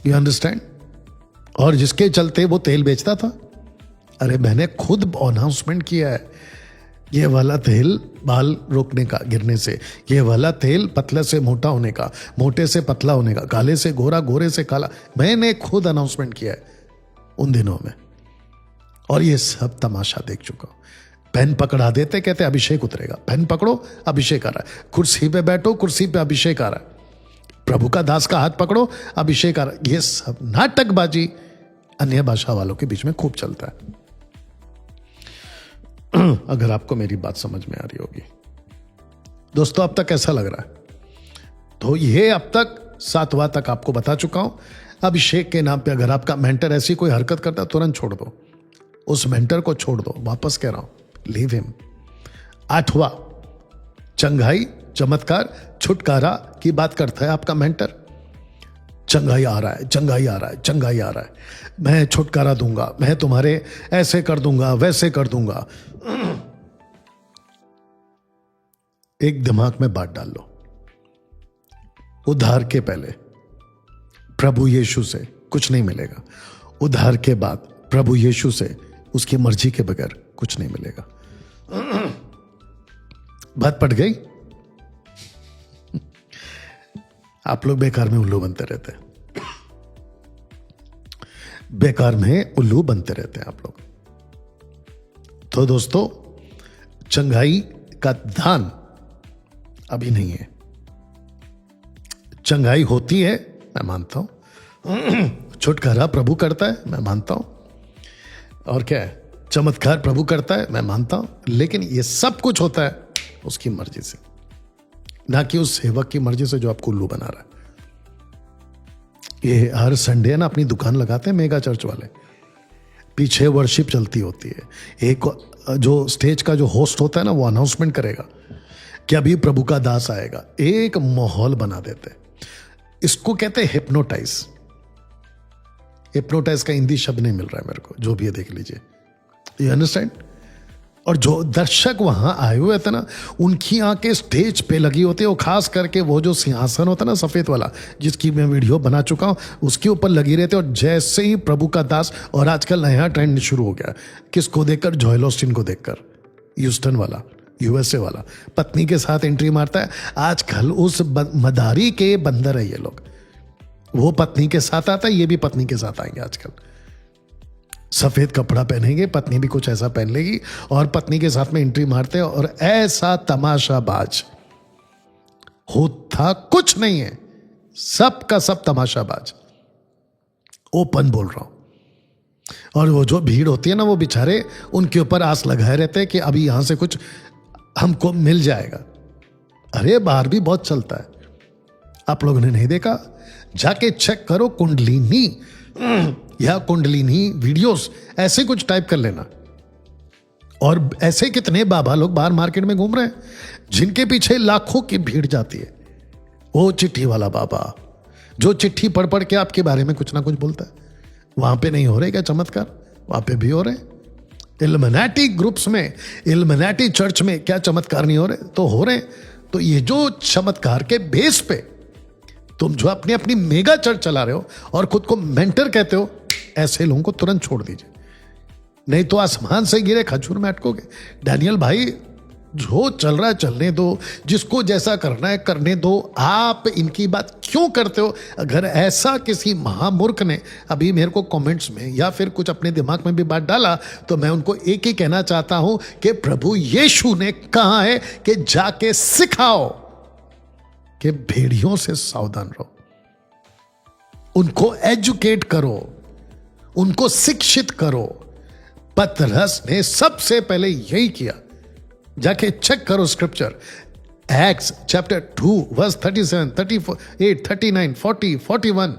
You understand? और जिसके चलते वो तेल बेचता था, अरे मैंने खुद अनाउंसमेंट किया है, ये वाला तेल बाल रोकने का गिरने से, ये वाला तेल पतले से मोटा होने का, मोटे से पतला होने का, काले से गोरा, गोरे से काला, मैंने खुद अनाउंसमेंट किया है उन दिनों में। और ये सब तमाशा देख चुका हूं। पेन पकड़ा देते, कहते अभिषेक उतरेगा, पेन पकड़ो अभिषेक आ रहा है, कुर्सी पे बैठो कुर्सी पे अभिषेक आ रहा है, प्रभु का दास का हाथ पकड़ो अभिषेक आ रहा है। ये सब नाटकबाजी अन्य भाषा वालों के बीच में खूब चलता है। अगर आपको मेरी बात समझ में आ रही होगी दोस्तों, अब तक कैसा लग रहा है? तो ये अब तक 7वां तक आपको बता चुका हूं। अभिषेक के नाम पे अगर आपका मेंटर ऐसी कोई हरकत करता है, तुरंत छोड़ दो, उस मेंटर को छोड़ दो। वापस कह रहा हूं, लीव हिम। 8वां, चंगाई, चमत्कार, छुटकारा की बात करता है आपका मेंटर। चंगाई आ रहा है, चंगाई आ रहा है, चंगाई आ रहा है, मैं छुटकारा दूंगा, मैं तुम्हारे ऐसे कर दूंगा, वैसे कर दूंगा। एक दिमाग में बात डाल लो, उद्धार के पहले प्रभु यीशु से कुछ नहीं मिलेगा, उद्धार के बाद प्रभु यीशु से उसकी मर्जी के बगैर कुछ नहीं मिलेगा। बात पट गई? आप लोग बेकार में उल्लू बनते रहते हैं, बेकार में उल्लू बनते रहते हैं आप लोग। तो दोस्तों, चंगाई का दान अभी नहीं है। चंगाई होती है, मैं मानता हूं। छुटकारा प्रभु करता है, मैं मानता हूं। और क्या है, चमत्कार प्रभु करता है, मैं मानता हूं। लेकिन ये सब कुछ होता है उसकी मर्जी से, ना कि उस सेवक की मर्जी से जो आपको उल्लू बना रहा है। ये हर संडे ना अपनी दुकान लगाते हैं मेगा चर्च वाले, पीछे वर्शिप चलती होती है। एक जो स्टेज का जो होस्ट होता है ना, वो अनाउंसमेंट करेगा कि अभी प्रभु का दास आएगा। एक माहौल बना देते हैं। इसको कहते हैं हिप्नोटाइज। हिप्नोटाइज का हिंदी शब्द नहीं मिल रहा है मेरे को, जो भी है देख लीजिए। You understand? और जो दर्शक वहां आए हुए थे ना, उनकी आंखें स्टेज पे लगी होती है। वो खास करके वो जो सिंहासन होता है ना सफेद वाला, जिसकी मैं वीडियो बना चुका हूं, उसके ऊपर लगी रहते। और जैसे ही प्रभु का दास, और आजकल नया ट्रेंड शुरू हो गया, किसको देखकर? जॉयल ऑस्टिन को देखकर, ह्यूस्टन वाला, यूएसए वाला, पत्नी के साथ एंट्री मारता है। आजकल उस मदारी के बंदर है ये लोग। वो पत्नी के साथ आता है, ये भी पत्नी के साथ आएंगे आजकल। सफेद कपड़ा पहनेंगे, पत्नी भी कुछ ऐसा पहन लेगी, और पत्नी के साथ में एंट्री मारते हैं। और ऐसा तमाशाबाज होता कुछ नहीं है, सब का सब तमाशाबाज। ओपन बोल रहा हूं। और वो जो भीड़ होती है ना, वो बेचारे उनके ऊपर आस लगाए रहते हैं कि अभी यहां से कुछ हमको मिल जाएगा। अरे बाहर भी बहुत चलता है, आप लोगों ने नहीं देखा? जाके चेक करो, कुंडलिनी या कुंडलिनी वीडियोस, ऐसे कुछ टाइप कर लेना। और ऐसे कितने बाबा लोग बाहर मार्केट में घूम रहे हैं, जिनके पीछे लाखों की भीड़ जाती है। वो चिट्ठी वाला बाबा, जो चिट्ठी पढ़ पढ़ के आपके बारे में कुछ ना कुछ बोलता है, वहां पे नहीं हो रहे क्या चमत्कार? वहां पे भी हो रहे। इल्युमिनाटी ग्रुप्स में, इल्युमिनाटी चर्च में क्या चमत्कार नहीं हो रहे? तो हो रहे। तो ये जो चमत्कार के बेस पे तुम जो अपनी अपनी मेगा चर्च चला रहे हो और खुद को मेंटर कहते हो, ऐसे लोगों को तुरंत छोड़ दीजिए, नहीं तो आसमान से गिरे खजूर में अटकोगे। डैनियल भाई, जो चल रहा है चलने दो, जिसको जैसा करना है करने दो। आप इनकी बात क्यों करते हो? अगर ऐसा किसी महामूर्ख ने अभी मेरे को कमेंट्स में या फिर कुछ अपने दिमाग में भी बात डाला, तो मैं उनको एक ही कहना चाहता हूं कि प्रभु यीशु ने कहा है कि जाके सिखाओ कि भेड़ियों से सावधान रहो, उनको एजुकेट करो, उनको शिक्षित करो। पतरस ने सबसे पहले यही किया। जाके चेक करो स्क्रिप्चर, एक्ट्स चैप्टर 2 वर्स 37, 38, 39, 40, 41।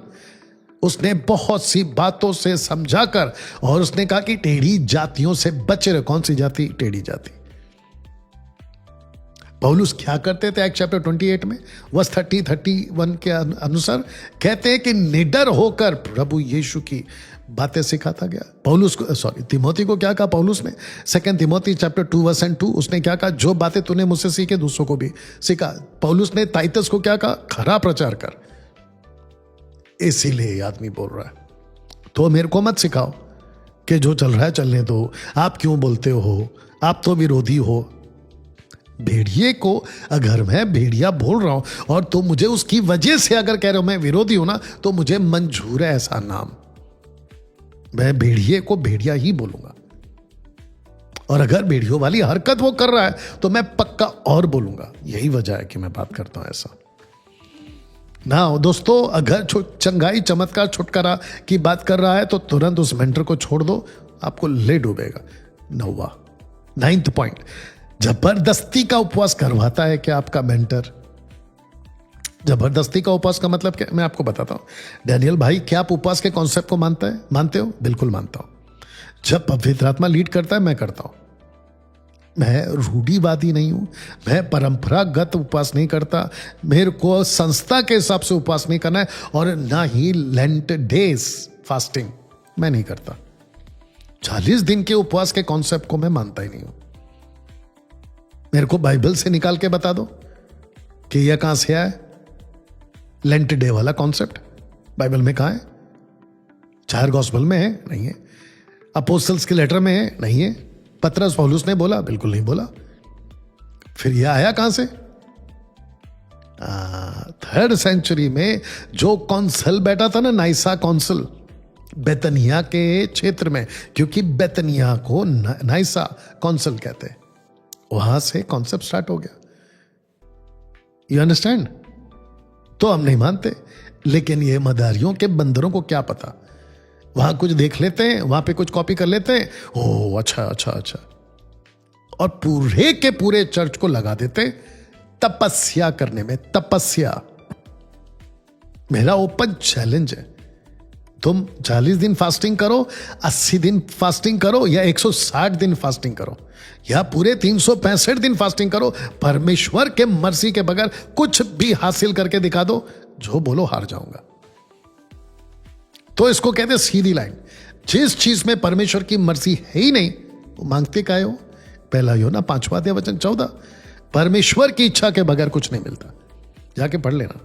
उसने बहुत सी बातों से समझाकर, और उसने कहा कि टेढ़ी जातियों से बचे रहो। कौन सी जाति? टेढ़ी जाति। पौलुस क्या करते थे? एक्ट चैप्टर 28 में वर्स 30, 31 के अनुसार कहते हैं कि निडर होकर प्रभु यीशु की बातें सिखाता गया। पौलुस को, सॉरी, तिमोथी को क्या कहा पौलुस ने? 2 तिमोथी चैप्टर 2 वर्स 2, उसने क्या कहा? जो बातें तूने मुझसे सीखे दूसरों को भी सिखा। पौलुस ने टाइटस को क्या कहा? खरा प्रचार कर। इसीलिए आदमी बोल रहा है, तो मेरे को मत सिखाओ कि जो चल रहा है चलने दो। आप क्यों बोलते हो? आप तो विरोधी हो। भेड़िए को अगर मैं भेड़िया बोल रहा हूं और तो मुझे उसकी वजह से अगर कह रहे हो मैं विरोधी हूं ना, तो मुझे मंजूर है ऐसा नाम। मैं भेड़िए को भेड़िया ही बोलूंगा। और अगर भेड़ियों वाली हरकत वो कर रहा है तो मैं पक्का और बोलूंगा। यही वजह है कि मैं बात करता हूं ऐसा। ना दोस्तों, अगर चंगाई चमत्कार छुटकारा की बात कर रहा है तो तुरंत उस मेंटर को छोड़ दो, आपको ले डूबेगा। 9th पॉइंट, जबरदस्ती का उपवास करवाता है क्या आपका मेंटर? जबरदस्ती का उपवास का मतलब क्या, मैं आपको बताता हूं। डैनियल भाई, क्या आप उपवास के कॉन्सेप्ट को मानते हो? बिल्कुल मानता हूं। जब पवित्र आत्मा लीड करता है मैं करता हूं। मैं रूढ़िवादी नहीं हूं, मैं परंपरागत उपवास नहीं करता। मेरे को संस्था के हिसाब से उपवास नहीं करना है, और ना ही लेंट डेज फास्टिंग मैं नहीं करता। 40 दिन के उपवास के कॉन्सेप्ट को मैं मानता ही नहीं हूं। मेरे को बाइबल से निकाल के बता दो कि यह कहां से आया है। लेंट डे वाला कॉन्सेप्ट बाइबल में कहां है? 4 गॉस्पेल में है? नहीं है। अपोस्टल्स के लेटर में है? नहीं है। पतरस पौलुस ने बोला? बिल्कुल नहीं बोला। फिर यह आया कहां से? 3rd सेंचुरी में जो कौंसल बैठा था ना, नाइसा कौंसल, बेतनिया के क्षेत्र में, क्योंकि बेतनिया को नाइसा कौंसल कहते हैं, वहां से कॉन्सेप्ट स्टार्ट हो गया। You understand? तो हम नहीं मानते, लेकिन ये मदारियों के बंदरों को क्या पता, वहां कुछ देख लेते हैं, वहां पे कुछ कॉपी कर लेते हैं, ओ अच्छा अच्छा अच्छा, और पूरे के पूरे चर्च को लगा देते तपस्या करने में। तपस्या मेरा ओपन चैलेंज है, तुम 40 दिन फास्टिंग करो, 80 दिन फास्टिंग करो, या 160 दिन फास्टिंग करो, या पूरे 365 दिन फास्टिंग करो, परमेश्वर के मर्जी के बगैर कुछ भी हासिल करके दिखा दो, जो बोलो हार जाऊंगा। तो इसको कहते हैं सीधी लाइन। जिस चीज में परमेश्वर की मर्जी है ही नहीं, वो मांगते काहे हो? 1 यूहन्ना 5वां वचन 14, परमेश्वर की इच्छा के बगैर कुछ नहीं मिलता। जाके पढ़ लेना।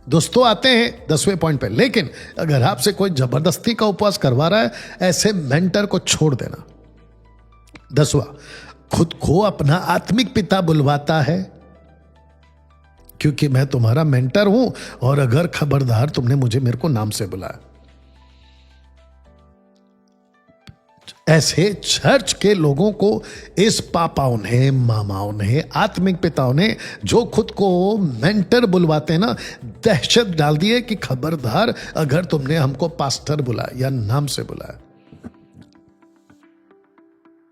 दोस्तों, आते हैं 10वें पॉइंट पे। लेकिन अगर आपसे कोई जबरदस्ती का उपवास करवा रहा है, ऐसे मेंटर को छोड़ देना। 10वां, खुद को अपना आत्मिक पिता बुलवाता है, क्योंकि मैं तुम्हारा मेंटर हूं, और अगर खबरदार तुमने मेरे को नाम से बुलाया। ऐसे चर्च के लोगों को इस पापाओं ने, मामाओं ने, आत्मिक पिताओं ने, जो खुद को मेंटर बुलवाते हैं ना, दहशत डाल दी है कि खबरदार अगर तुमने हमको पास्टर बुलाया या नाम से बुलाया,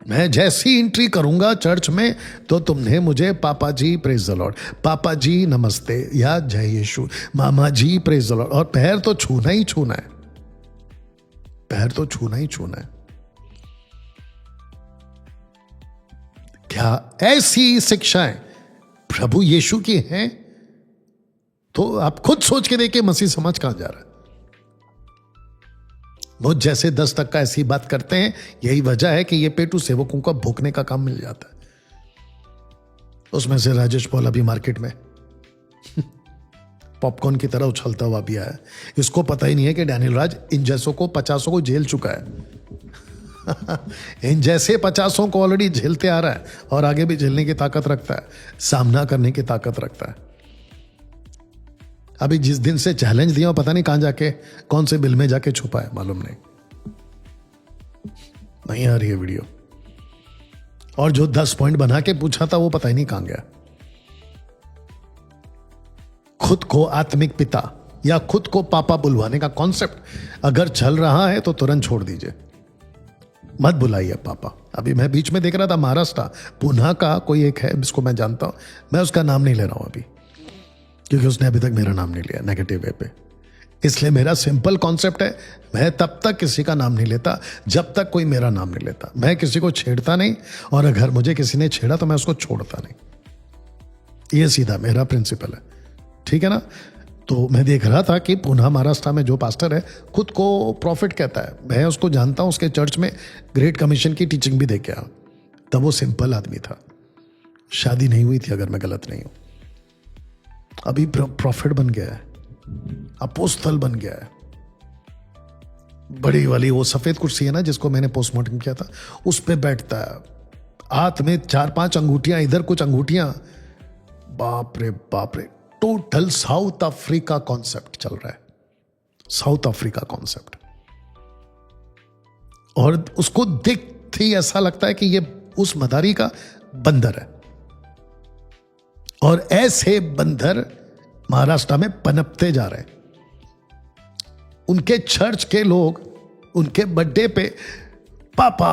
मैं जैसी एंट्री करूंगा चर्च में तो तुमने मुझे पापा जी प्रेज द लॉर्ड, पापा जी नमस्ते, या जय यीशु, मामा जी प्रेज द लॉर्ड, और पैर तो छूना ही छूना है, पैर तो छूना ही छूना है। क्या ऐसी शिक्षाएं प्रभु यीशु की हैं? तो आप खुद सोच के देखिए, मसीह समाज कहां जा रहा है। मुझ जैसे 10 तक का ऐसी बात करते हैं, यही वजह है कि ये पेटू सेवकों का भूखने का काम मिल जाता है। उसमें से राजेश पॉल अभी मार्केट में पॉपकॉर्न की तरह उछलता हुआ भी आया। इसको पता ही नहीं है कि डैनियल राज इन जैसों को 50 को झेल चुका है। इन जैसे 50 को ऑलरेडी झेलते आ रहा है, और आगे भी झेलने की ताकत रखता है, सामना करने की ताकत रखता है। अभी जिस दिन से चैलेंज दिया, पता नहीं कहां जाके, कौन से बिल में जाके छुपा है, मालूम नहीं आ रही है वीडियो। और जो 10 पॉइंट बना के पूछा था, वो पता ही नहीं कहां गया। खुद को आत्मिक पिता या खुद को पापा बुलवाने का कॉन्सेप्ट अगर चल रहा है तो तुरंत छोड़ दीजिए, मत बुलाइए पापा। अभी मैं बीच में देख रहा था, महाराष्ट्र पुणे का कोई एक है, जिसको मैं जानता हूं, मैं उसका नाम नहीं ले रहा हूं अभी, क्योंकि उसने अभी तक मेरा नाम नहीं लिया नेगेटिव वे पे। इसलिए मेरा सिंपल कॉन्सेप्ट है, मैं तब तक किसी का नाम नहीं लेता जब तक कोई मेरा नाम नहीं लेता। मैं किसी को छेड़ता नहीं, और अगर मुझे किसी ने छेड़ा तो मैं उसको छोड़ता नहीं। ये सीधा मेरा प्रिंसिपल है, ठीक है ना। तो मैं देख रहा था कि पुणे महाराष्ट्र में जो पास्टर है, खुद को प्रॉफिट कहता है, मैं उसको जानता हूं, उसके चर्च में ग्रेट कमीशन की टीचिंग भी देखे आया। तब वो सिंपल आदमी था, शादी नहीं हुई थी अगर मैं गलत नहीं हूं। अभी प्रॉफिट बन गया है, अपोस्तल बन गया है। बड़ी वाली वो सफेद कुर्सी है ना, जिसको मैंने पोस्टमार्टम किया था, उस पे बैठता है, हाथ में 4-5 अंगूठियां, इधर कुछ अंगूठियां, बाप रे बाप रे। टोटल साउथ अफ्रीका कॉन्सेप्ट चल रहा है, साउथ अफ्रीका कॉन्सेप्ट। और उसको देखते ही ऐसा लगता है कि ये उस मदारी का बंदर है। और ऐसे बंदर महाराष्ट्र में पनपते जा रहे हैं। उनके चर्च के लोग उनके बर्थडे पे पापा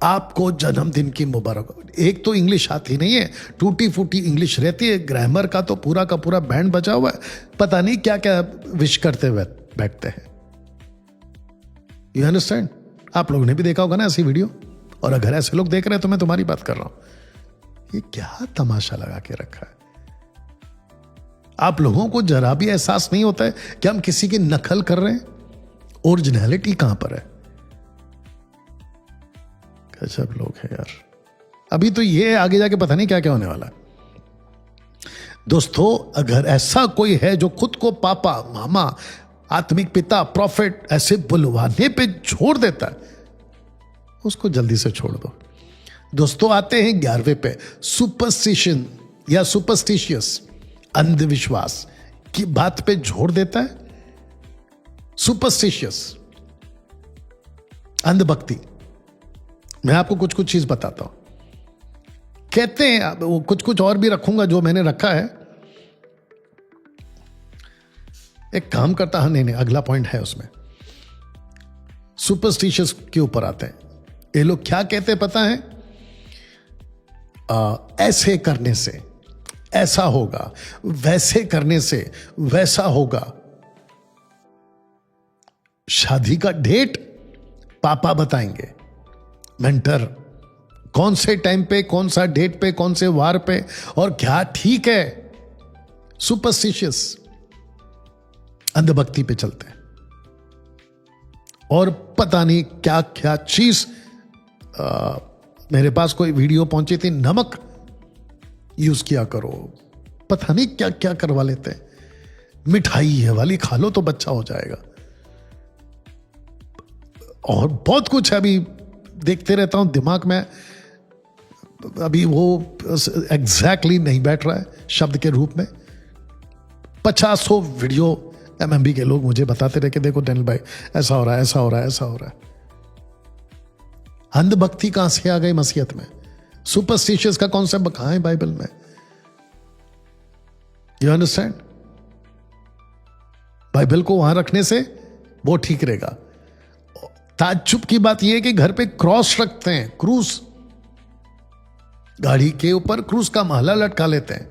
आपको जन्मदिन की मुबारक। एक तो इंग्लिश आती नहीं है, टूटी फूटी इंग्लिश रहती है, ग्रामर का तो पूरा का पूरा बैंड बजा हुआ है, पता नहीं क्या क्या विश करते हुए बैठते हैं। You understand? आप लोगों ने भी देखा होगा ना ऐसी वीडियो, और अगर ऐसे लोग देख रहे हैं तो मैं तुम्हारी बात कर रहा हूं। ये क्या तमाशा लगा के रखा है? आप लोगों को जरा भी एहसास नहीं होता है कि हम किसी की नकल कर रहे हैं? ओरिजिनलिटी कहां पर है? गजब लोग हैं यार। अभी तो ये आगे जाके पता नहीं क्या क्या होने वाला है। दोस्तों, अगर ऐसा कोई है जो खुद को पापा, मामा, आत्मिक पिता, प्रॉफिट ऐसे बुलवाने पे छोड़ देता है, उसको जल्दी से छोड़ दो। दोस्तों, आते हैं 11वें पे, सुपरस्टिशन या सुपरस्टिशियस, अंधविश्वास की बात पे जोड़ देता है। सुपरस्टिशियस, अंधभक्ति। मैं आपको कुछ कुछ चीज बताता हूं। कहते हैं, वो कुछ कुछ और भी रखूंगा जो मैंने रखा है। एक काम करता है, नहीं अगला पॉइंट है उसमें, सुपरस्टिशियस के ऊपर आते हैं। ये लोग क्या कहते हैं पता है? ऐसे करने से ऐसा होगा, वैसे करने से वैसा होगा। शादी का डेट पापा बताएंगे, मेंटर, कौन से टाइम पे, कौन सा डेट पे, कौन से वार पे, और क्या ठीक है। सुपरस्टिशियस, अंधभक्ति पे चलते हैं, और पता नहीं क्या क्या चीज। मेरे पास कोई वीडियो पहुंची थी, नमक यूज किया करो, पता नहीं क्या क्या करवा लेते हैं। मिठाई है वाली खा लो तो बच्चा हो जाएगा, और बहुत कुछ है। अभी देखते रहता हूं, दिमाग में अभी वो एग्जैक्टली नहीं बैठ रहा है शब्द के रूप में। 50 वीडियो एमएमबी के लोग मुझे बताते रहे कि देखो डैनियल भाई ऐसा हो रहा है, ऐसा हो रहा है, ऐसा हो रहा है। अंधभक्ति कहां से आ गई मसीहत में? सुपरस्टिशियस का कॉन्सेप्ट कहां है बाइबल में? You understand? बाइबल को वहां रखने से वो ठीक रहेगा। ताज्जुब की बात यह है कि घर पे क्रॉस रखते हैं, क्रूस, गाड़ी के ऊपर क्रूस का माला लटका लेते हैं।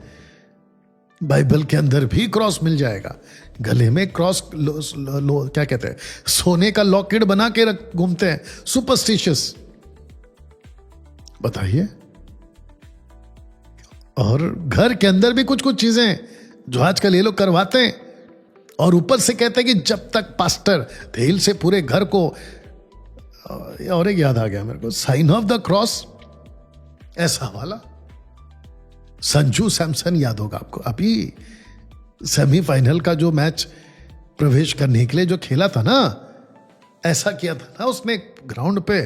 बाइबल के अंदर भी क्रॉस मिल जाएगा। गले में क्रॉस क्या कहते हैं, सोने का लॉकेट बना के घूमते हैं। सुपरस्टिशियस, बताइए। और घर के अंदर भी कुछ कुछ चीजें जो आजकल ये लोग करवाते हैं, और ऊपर से कहते हैं कि जब तक पास्टर तेल से पूरे घर को, और एक याद आ गया मेरे को, साइन ऑफ द क्रॉस, ऐसा वाला। संजू सैमसन याद होगा आपको, अभी सेमीफाइनल का जो मैच प्रवेश करने के लिए जो खेला था ना, ऐसा किया था ना उसने ग्राउंड पे।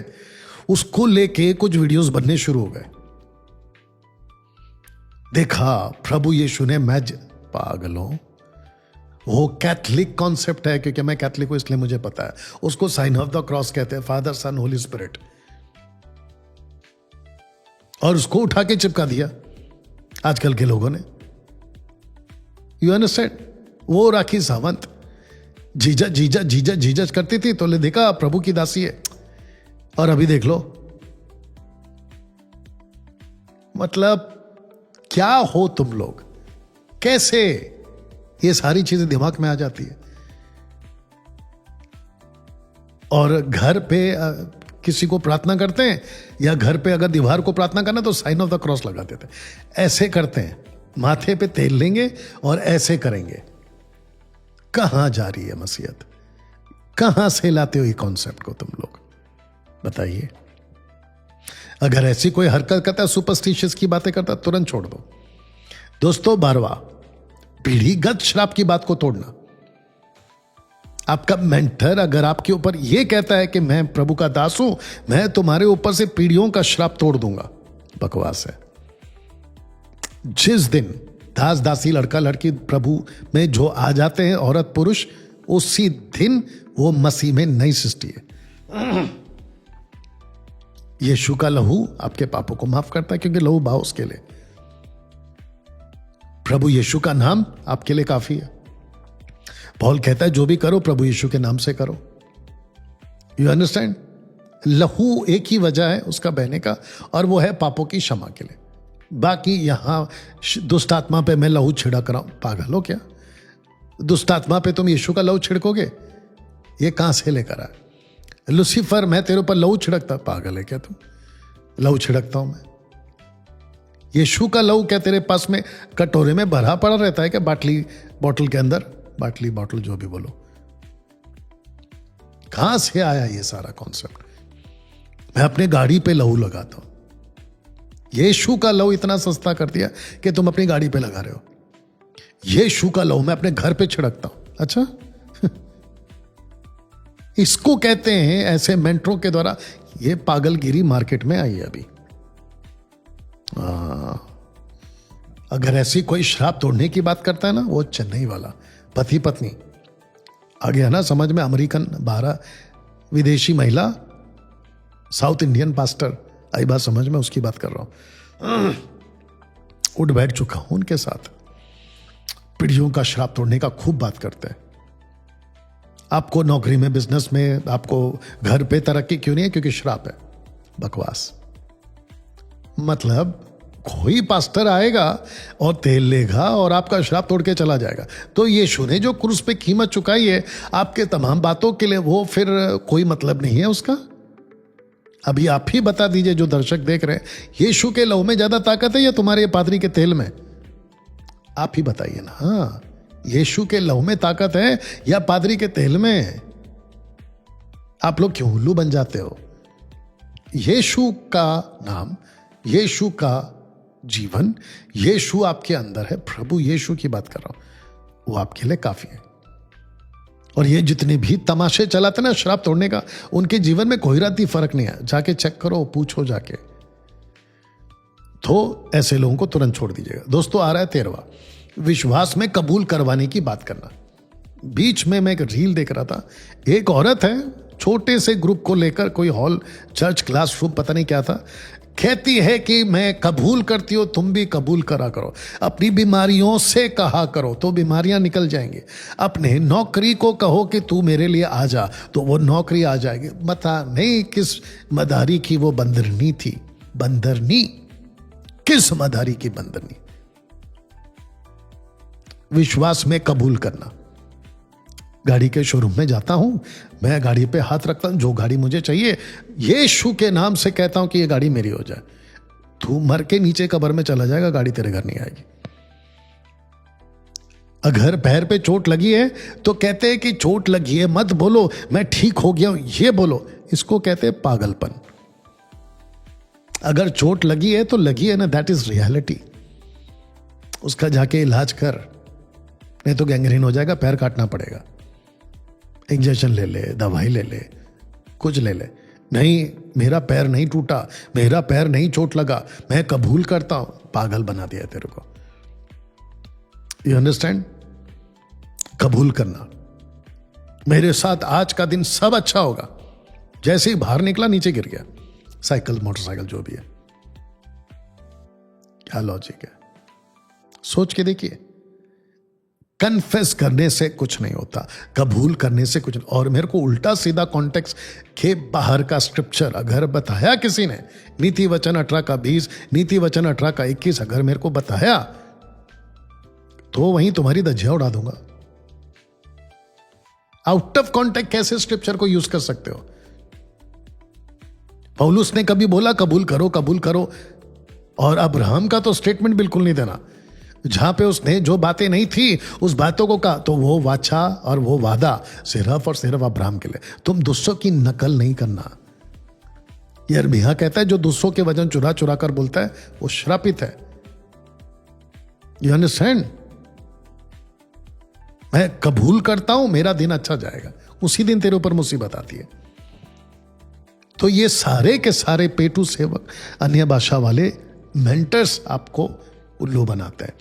उसको लेके कुछ वीडियोस बनने शुरू हो गए। देखा प्रभु यीशु ने मैच, पागलों, वो कैथलिक कॉन्सेप्ट है, क्योंकि मैं कैथलिक हूं इसलिए मुझे पता है। उसको साइन ऑफ द क्रॉस कहते हैं, फादर सन होली स्पिरिट, और उसको उठा के चिपका दिया आजकल के लोगों ने। You understand? वो राखी सावंत जीजा जीजा जीजा जीजा करती थी, तो ले देखा प्रभु की दासी है, और अभी देख लो। मतलब क्या हो तुम लोग? कैसे ये सारी चीजें दिमाग में आ जाती है? और घर पे किसी को प्रार्थना करते हैं, या घर पे अगर दीवार को प्रार्थना करना तो साइन ऑफ द क्रॉस लगा देते हैं। ऐसे करते हैं, माथे पे तेल लेंगे और ऐसे करेंगे। कहां जा रही है मसीहत? कहां से लाते हो ये कॉन्सेप्ट को तुम लोग? बताइए। अगर ऐसी कोई हरकत करता है, सुपरस्टिशियस की बातें करता है, तुरंत छोड़ दो। दोस्तों, 12वां, पीढ़ीगत श्राप की बात को तोड़ना। आपका मेंटर अगर आपके ऊपर यह कहता है कि मैं प्रभु का दास हूं, मैं तुम्हारे ऊपर से पीढ़ियों का श्राप तोड़ दूंगा, बकवास है। जिस दिन दास दासी, लड़का लड़की प्रभु में जो आ जाते हैं, औरत पुरुष, उसी दिन वो मसीह में नई सृष्टि है। यीशु का लहू आपके पापों को माफ करता है, क्योंकि लहू बहा उसके लिए। प्रभु यीशु का नाम आपके लिए काफी है। पौल कहता है जो भी करो प्रभु यीशु के नाम से करो। You understand? लहू एक ही वजह है उसका बहने का, और वो है पापों की क्षमा के लिए। बाकी यहां दुष्ट आत्मा पे मैं लहू छिड़क रहा हूं, पागल हो क्या? दुष्ट आत्मा पे तुम यीशु का लहू छिड़कोगे? ये कहां से लेकर आए? लूसीफर मैं तेरे ऊपर लहू छिड़कता, पागल है क्या तुम? लहू छिड़कता हूं मैं। यीशु का लहू क्या तेरे पास में कटोरे में भरा पड़ा रहता है क्या? बाटली बॉटल के अंदर, बाटली बॉटल जो भी बोलो, कहां से आया ये सारा कॉन्सेप्ट? मैं अपने गाड़ी पे लहू लगाता हूं। यीशु का लहू इतना सस्ता कर दिया कि तुम अपनी गाड़ी पे लगा रहे हो। यीशु का लहू मैं अपने घर पे छिड़कता हूं। अच्छा इसको कहते हैं ऐसे मेंटरों के द्वारा, ये पागलगिरी मार्केट में आई है अभी। अगर ऐसी कोई शराब तोड़ने की बात करता है ना, वो चेन्नई वाला पति पत्नी आ गया ना समझ में, अमेरिकन 12 विदेशी महिला साउथ इंडियन पास्टर, आई बात समझ में, उसकी बात कर रहा हूं। उठ बैठ चुका हूं उनके साथ। पीढ़ियों का शराब तोड़ने का खूब बात करते हैं। आपको नौकरी में, बिजनेस में, आपको घर पे तरक्की क्यों नहीं है? क्योंकि शराब है। बकवास। मतलब कोई पास्टर आएगा और तेल लेगा और आपका शराब तोड़ के चला जाएगा। तो यीशु ने जो क्रूस पे कीमत चुकाई है आपके तमाम बातों के लिए, वो फिर कोई मतलब नहीं है उसका। अभी आप ही बता दीजिए जो दर्शक देख रहे हैं, यीशु के लहू में ज्यादा ताकत है या तुम्हारे पादरी के तेल में? आप ही बताइए ना। हाँ, यीशु के लहू में ताकत है या पादरी के तेल में? आप लोग क्यों उल्लू बन जाते हो? यीशु का नाम, यीशु का जीवन, यीशु आपके अंदर है। प्रभु यीशु की बात कर रहा हूं, वो आपके लिए काफी है। और ये जितने भी तमाशे चलाते ना शराब तोड़ने का, उनके जीवन में कोई राती फर्क नहीं है। जाके चेक करो, पूछो जाके। तो ऐसे लोगों को तुरंत छोड़ दीजिएगा। दोस्तों आ रहा है 13वां, विश्वास में कबूल करवाने की बात करना। बीच में मैं एक रील देख रहा था, एक औरत है, छोटे से ग्रुप को लेकर कोई हॉल, चर्च, क्लासरूम, पता नहीं क्या था, कहती है कि मैं कबूल करती हूं, तुम भी कबूल करा करो। अपनी बीमारियों से कहा करो तो बीमारियां निकल जाएंगी। अपने नौकरी को कहो कि तू मेरे लिए आ जा, तो वो नौकरी आ जाएगी। पता नहीं किस मदारी की वो बंदरनी थी, बंदरनी, किस मदारी की बंदरनी। विश्वास में कबूल करना। गाड़ी के शोरूम में जाता हूं, मैं गाड़ी पे हाथ रखता हूं, जो गाड़ी मुझे चाहिए यीशु के नाम से कहता हूं कि ये गाड़ी मेरी हो जाए। तू मर के नीचे कब्र में चला जाएगा, गाड़ी तेरे घर नहीं आएगी। अगर पैर पे चोट लगी है तो कहते हैं कि चोट लगी है मत बोलो मैं ठीक हो गया हूं, ये बोलो। इसको कहते हैं पागलपन। अगर चोट लगी है तो लगी है ना, दैट इज रियलिटी। उसका जाके इलाज कर, नहीं तो गैंग्रीन हो जाएगा, पैर काटना पड़ेगा। इंजेक्शन ले ले, दवाई ले ले, कुछ ले ले। नहीं, मेरा पैर नहीं टूटा, मेरा पैर नहीं चोट लगा, मैं कबूल करता हूं। पागल बना दिया तेरे को। You understand? कबूल करना, मेरे साथ आज का दिन सब अच्छा होगा। जैसे ही बाहर निकला नीचे गिर गया, साइकिल, मोटरसाइकिल, जो भी है। क्या लॉजिक है? सोच के देखिए। कन्फेस करने से कुछ नहीं होता, कबूल करने से कुछ नहीं। और मेरे को उल्टा सीधा कॉन्टेक्स्ट के बाहर का स्क्रिप्चर अगर बताया किसी ने, नीति वचन 18 का 20, नीति वचन 18 का 21 अगर मेरे को बताया, तो वहीं तुम्हारी धज्जियां उड़ा दूंगा। आउट ऑफ कॉन्टेक्स्ट कैसे स्क्रिप्चर को यूज कर सकते हो? पौलुस ने कभी बोला कबूल करो, कबूल करो? और अब्राहम का तो स्टेटमेंट बिल्कुल नहीं देना। जहां पे उसने जो बातें नहीं थी उस बातों को कहा, तो वो वाचा और वो वादा सिर्फ और सिर्फ अब्राहम के लिए। तुम दूसरों की नकल नहीं करना। यिर्मयाह कहता है जो दूसरों के वचन चुरा चुरा कर बोलता है वो श्रापित है। You understand? मैं कबूल करता हूं, मेरा दिन अच्छा जाएगा, उसी दिन तेरे ऊपर मुसीबत आती है। तो ये सारे के सारे पेटू सेवक, अन्य भाषा वाले मेंटर्स आपको उल्लू बनाते हैं।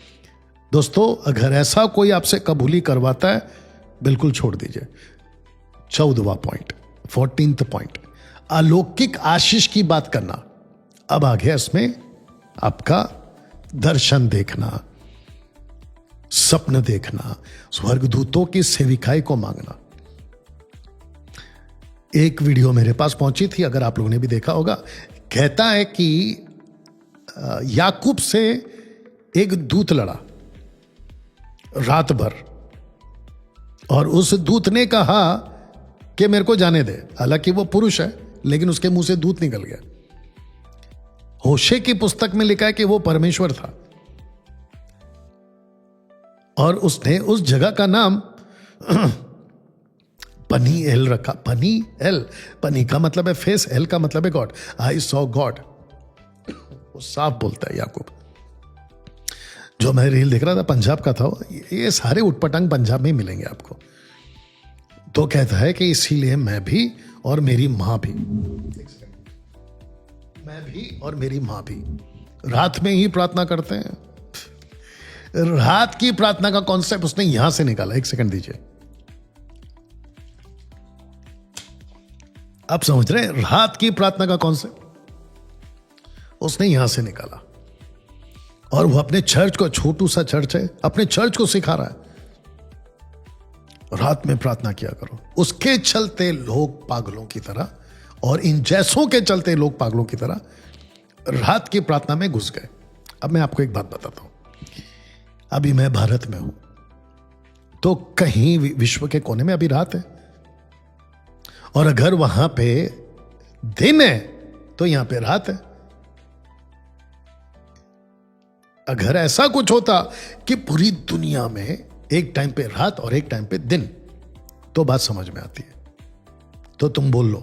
दोस्तों अगर ऐसा कोई आपसे कबूली करवाता है, बिल्कुल छोड़ दीजिए। 14वां पॉइंट, 14th पॉइंट, अलौकिक आशीष की बात करना। अब आ गया इसमें आपका दर्शन देखना। सपन देखना, स्वर्गदूतों की सेविकाई को मांगना। एक वीडियो मेरे पास पहुंची थी, अगर आप लोगों ने भी देखा होगा। कहता है कि याकूब से एक दूत लड़ा रात भर, और उस दूत ने कहा कि मेरे को जाने दे। हालांकि वो पुरुष है, लेकिन उसके मुंह से दूत निकल गया। होशे की पुस्तक में लिखा है कि वो परमेश्वर था, और उसने उस जगह का नाम पनी एल रखा। पनी एल, पनी का मतलब है फेस, एल का मतलब है गॉड। आई सॉ गॉड, वो साफ बोलता है याकूब। जो मैं रील देख रहा था, पंजाब का था, ये सारे उटपटांग पंजाब में ही मिलेंगे आपको। तो कहता है कि इसीलिए मैं भी और मेरी मां भी, मैं भी और मेरी मां भी रात में ही प्रार्थना करते हैं। रात की प्रार्थना का कॉन्सेप्ट उसने यहां से निकाला। एक सेकंड दीजिए, आप समझ रहे हैं? रात की प्रार्थना का कॉन्सेप्ट उसने यहां से निकाला, और वो अपने चर्च को, छोटू सा चर्च है, अपने चर्च को सिखा रहा है रात में प्रार्थना किया करो। उसके चलते लोग पागलों की तरह, और इन जैसों के चलते लोग पागलों की तरह रात की प्रार्थना में घुस गए। अब मैं आपको एक बात बताता हूं। अभी मैं भारत में हूं, तो कहीं विश्व के कोने में अभी रात है, और अगर वहां पे दिन है तो यहां पे रात है। अगर ऐसा कुछ होता कि पूरी दुनिया में एक टाइम पे रात और एक टाइम पे दिन, तो बात समझ में आती है। तो तुम बोल लो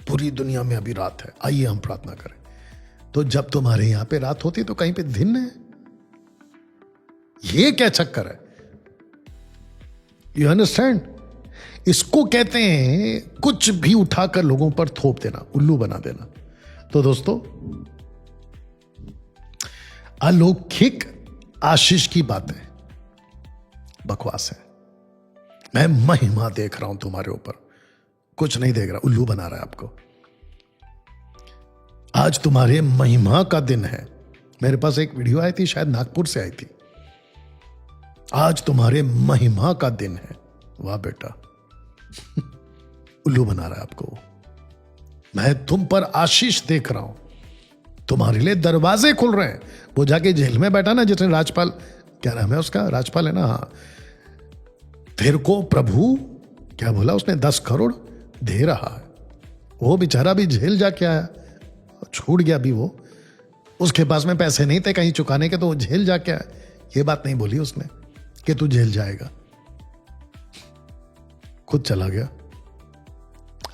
पूरी दुनिया में अभी रात है, आइए हम प्रार्थना करें। तो जब तुम्हारे यहां पे रात होती तो कहीं पे दिन है। ये क्या चक्कर है? You understand? इसको कहते हैं कुछ भी उठाकर लोगों पर थोप देना, उल्लू बना देना। तो दोस्तों, अलौकिक आशीष की बातें बकवास है। मैं महिमा देख रहा हूं तुम्हारे ऊपर, कुछ नहीं देख रहा, उल्लू बना रहा है आपको। आज तुम्हारे महिमा का दिन है। मेरे पास एक वीडियो आई थी, शायद नागपुर से आई थी। आज तुम्हारे महिमा का दिन है। वाह बेटा, उल्लू बना रहा है आपको। मैं तुम पर आशीष देख रहा हूं, तुम्हारे लिए दरवाजे खुल रहे हैं। वो जाके जेल में बैठा ना, जिसने राजपाल, क्या नाम है उसका, राजपाल है ना, हाँ, तेरे को प्रभु क्या बोला उसने, 10 करोड़ दे रहा है। वो बेचारा भी जेल जाके आया, छूट गया भी वो, उसके पास में पैसे नहीं थे कहीं चुकाने के, तो वो जेल जाके आया। ये बात नहीं बोली उसने कि तू जेल जाएगा, खुद चला गया।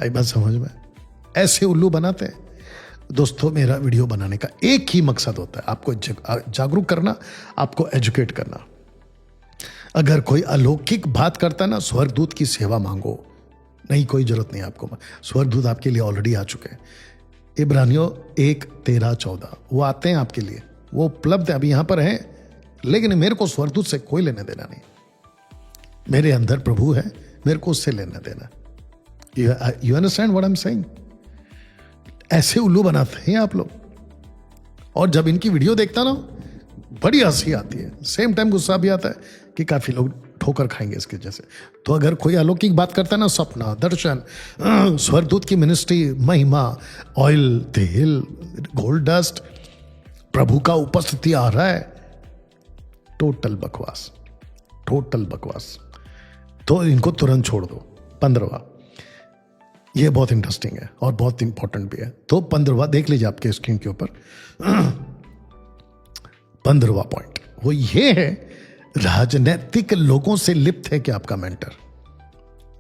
आई बात समझ में? ऐसे उल्लू बनाते हैं। दोस्तों, मेरा वीडियो बनाने का एक ही मकसद होता है, आपको जागरूक करना, आपको एजुकेट करना। अगर कोई अलौकिक बात करता है ना, स्वर्गदूत की सेवा मांगो, नहीं कोई जरूरत नहीं आपको। स्वर्गदूत आपके लिए ऑलरेडी आ चुके हैं। इब्रानियों 1:13-14 वो आते हैं आपके लिए, वो उपलब्ध है, अभी यहां पर हैं। लेकिन मेरे को स्वर्गदूत से कोई लेना देना नहीं। मेरे अंदर प्रभु है, मेरे को उससे लेना देना। You understand what I am saying? ऐसे उल्लू बनाते हैं आप लोग। और जब इनकी वीडियो देखता ना, बड़ी हंसी आती है, सेम टाइम गुस्सा भी आता है कि काफी लोग ठोकर खाएंगे इसके जैसे। तो अगर कोई अलौकिक बात करता है ना, सपना, दर्शन, स्वर्गदूत की मिनिस्ट्री, महिमा, ऑयल, तेल, गोल्ड डस्ट, प्रभु का उपस्थिति आ रहा है, टोटल बकवास, टोटल बकवास। तो इनको तुरंत छोड़ दो। 15वां, ये बहुत इंटरेस्टिंग है और बहुत इंपॉर्टेंट भी है। तो 15वां देख लीजिए आपके स्क्रीन के ऊपर। 15वां पॉइंट वो ये है, राजनैतिक लोगों से लिप्त है क्या आपका मेंटर?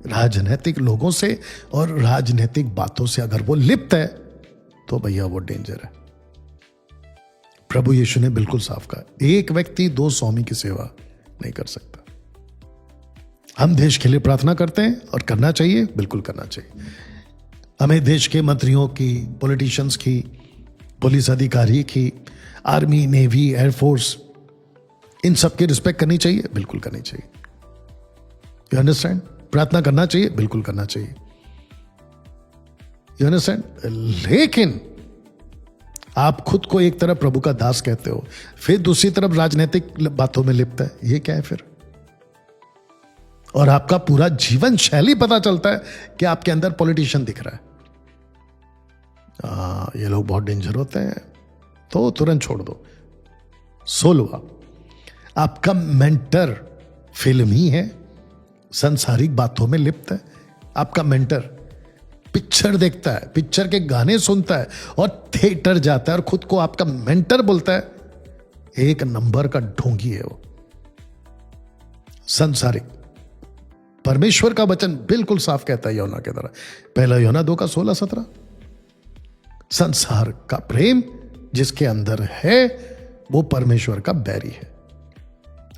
राजनैतिक लोगों से और राजनैतिक बातों से अगर वो लिप्त है तो भैया वो डेंजर है। प्रभु यीशु ने बिल्कुल साफ कहा, एक व्यक्ति 2 स्वामी की सेवा नहीं कर सकता। हम देश के लिए प्रार्थना करते हैं और करना चाहिए, बिल्कुल करना चाहिए। हमें देश के मंत्रियों की, पॉलिटिशियंस की, पुलिस अधिकारी की, आर्मी, नेवी, एयरफोर्स, इन सब की रिस्पेक्ट करनी चाहिए, बिल्कुल करनी चाहिए। You understand? प्रार्थना करना चाहिए, बिल्कुल करना चाहिए। You understand? लेकिन आप खुद को एक तरफ प्रभु का दास कहते हो, फिर दूसरी तरफ राजनीतिक बातों में लिप्त है। ये क्या है फिर? और आपका पूरा जीवन शैली पता चलता है कि आपके अंदर पॉलिटिशियन दिख रहा है। ये लोग बहुत डेंजर होते हैं, तो तुरंत छोड़ दो। 16वां, आपका मेंटर फिल्मी है, सांसारिक बातों में लिप्त है। आपका मेंटर पिक्चर देखता है, पिक्चर के गाने सुनता है और थिएटर जाता है और खुद को आपका मेंटर बोलता है। एक नंबर का ढोंगी है वो, सांसारिक। परमेश्वर का वचन बिल्कुल साफ कहता है योना के तरह, पहला योना 2 का 16-17। संसार का प्रेम जिसके अंदर है वो परमेश्वर का बैरी है,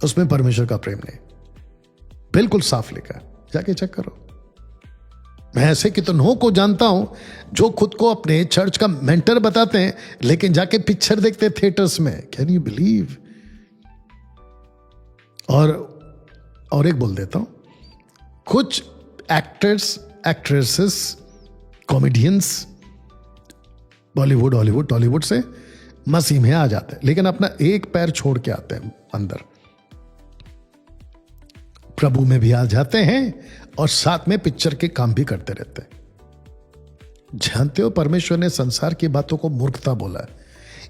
उसमें परमेश्वर का प्रेम नहीं। बिल्कुल साफ लिखा है, जाके चेक करो। मैं ऐसे कितनों को जानता हूं जो खुद को अपने चर्च का मेंटर बताते हैं, लेकिन जाके पिक्चर देखते थिएटर्स में। Can you believe? और एक बोल देता हूं, कुछ actors, actresses, comedians Bollywood, Hollywood, Tollywood से मसीह में आ जाते हैं, लेकिन अपना एक पैर छोड़ के आते हैं अंदर। प्रभु में भी आ जाते हैं और साथ में पिक्चर के काम भी करते रहते हैं। जानते हो, परमेश्वर ने संसार की बातों को मूर्खता बोला है।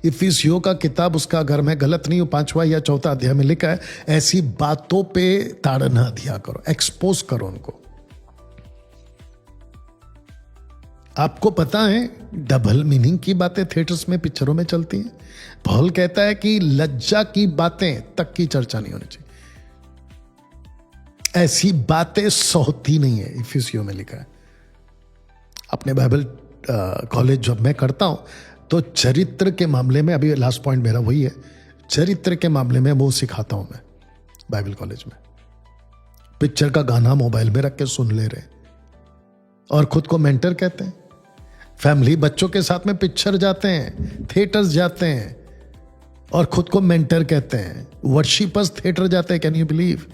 इफिसियों का किताब, उसका अगर मैं गलत नहीं हूं, 5वां या 4था अध्याय में लिखा है, ऐसी बातों पे ताड़ना दिया करो, एक्सपोज करो उनको। आपको पता है डबल मीनिंग की बातें थिएटर्स में, पिक्चरों में चलती हैं। पॉल कहता है कि लज्जा की बातें तक की चर्चा नहीं होनी चाहिए। ऐसी बातें सोती नहीं है, इफिसियों में लिखा है। अपने बाइबल कॉलेज जब मैं करता हूं तो चरित्र के मामले में, अभी लास्ट पॉइंट मेरा वही है, चरित्र के मामले में वो सिखाता हूं मैं बाइबल कॉलेज में। पिक्चर का गाना मोबाइल में रख के सुन ले रहे और खुद को मेंटर कहते हैं। फैमिली बच्चों के साथ में पिक्चर जाते हैं, थिएटर्स जाते हैं और खुद को मेंटर कहते हैं। वर्शिपर्स थिएटर जाते हैं। Can you believe?